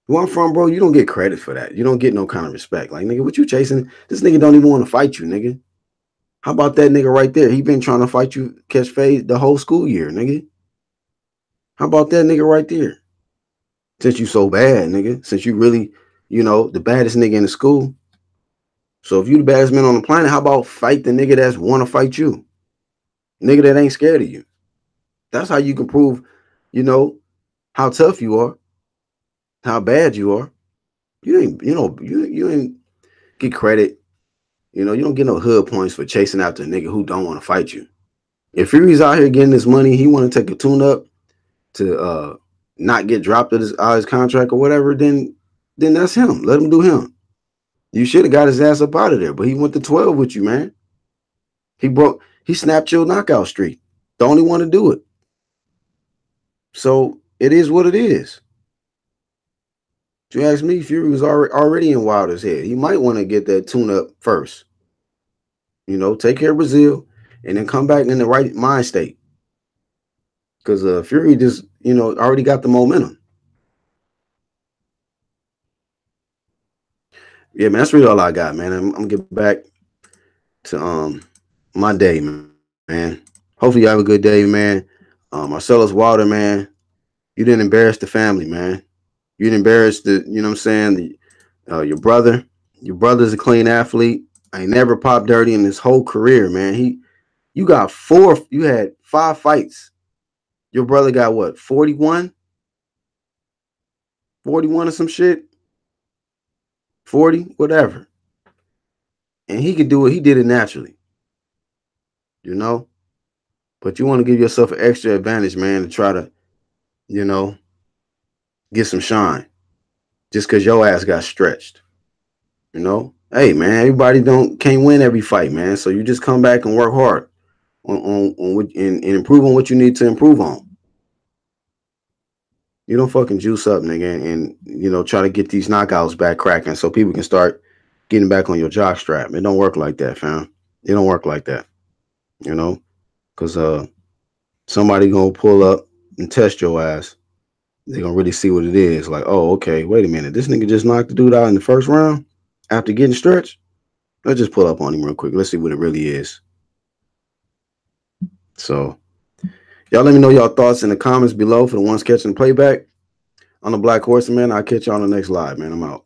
Where I'm from, bro, you don't get credit for that. You don't get no kind of respect. Like, nigga, what you chasing? This nigga don't even want to fight you, nigga. How about that nigga right there? He been trying to fight you, catch fade the whole school year, nigga. How about that nigga right there? Since you so bad, nigga. Since you really, the baddest nigga in the school. So if you the baddest man on the planet, how about fight the nigga that's want to fight you? Nigga that ain't scared of you. That's how you can prove you know, how tough you are, how bad you are. You ain't, you ain't get credit. You don't get no hood points for chasing after a nigga who don't want to fight you. If Fury's out here getting this money, he want to take a tune up to not get dropped out of his contract or whatever, then that's him. Let him do him. You should have got his ass up out of there, but he went to 12 with you, man. He snapped your knockout streak. The only one to do it. So it is what it is. If you ask me, Fury was already in Wilder's head. He might want to get that tune up first. Take care of Brazil and then come back in the right mind state. Because Fury just, already got the momentum. Yeah, man, that's really all I got, man. I'm gonna get back to my day, man. Hopefully you have a good day, man. Marsellos Wilder, man. You didn't embarrass the family, man. You didn't embarrass what I'm saying, your brother. Your brother's a clean athlete. I ain't never popped dirty in his whole career, man. You had 5 fights. Your brother got what, 41? 41 or some shit? 40, whatever. And he could do it. He did it naturally. But you want to give yourself an extra advantage, man, to try to, get some shine. Just because your ass got stretched. Hey, man, everybody can't win every fight, man. So you just come back and work hard on and improve on what you need to improve on. You don't fucking juice up, nigga, and try to get these knockouts back cracking so people can start getting back on your jock strap. It don't work like that, fam. It don't work like that. Because somebody gonna pull up and test your ass. They gonna really see what it is. Like, oh, okay, wait a minute. This nigga just knocked the dude out in the first round after getting stretched. Let's just pull up on him real quick. Let's see what it really is. So, y'all let me know y'all thoughts in the comments below for the ones catching the playback. On the Black Horseman, I'll catch y'all on the next live, man. I'm out.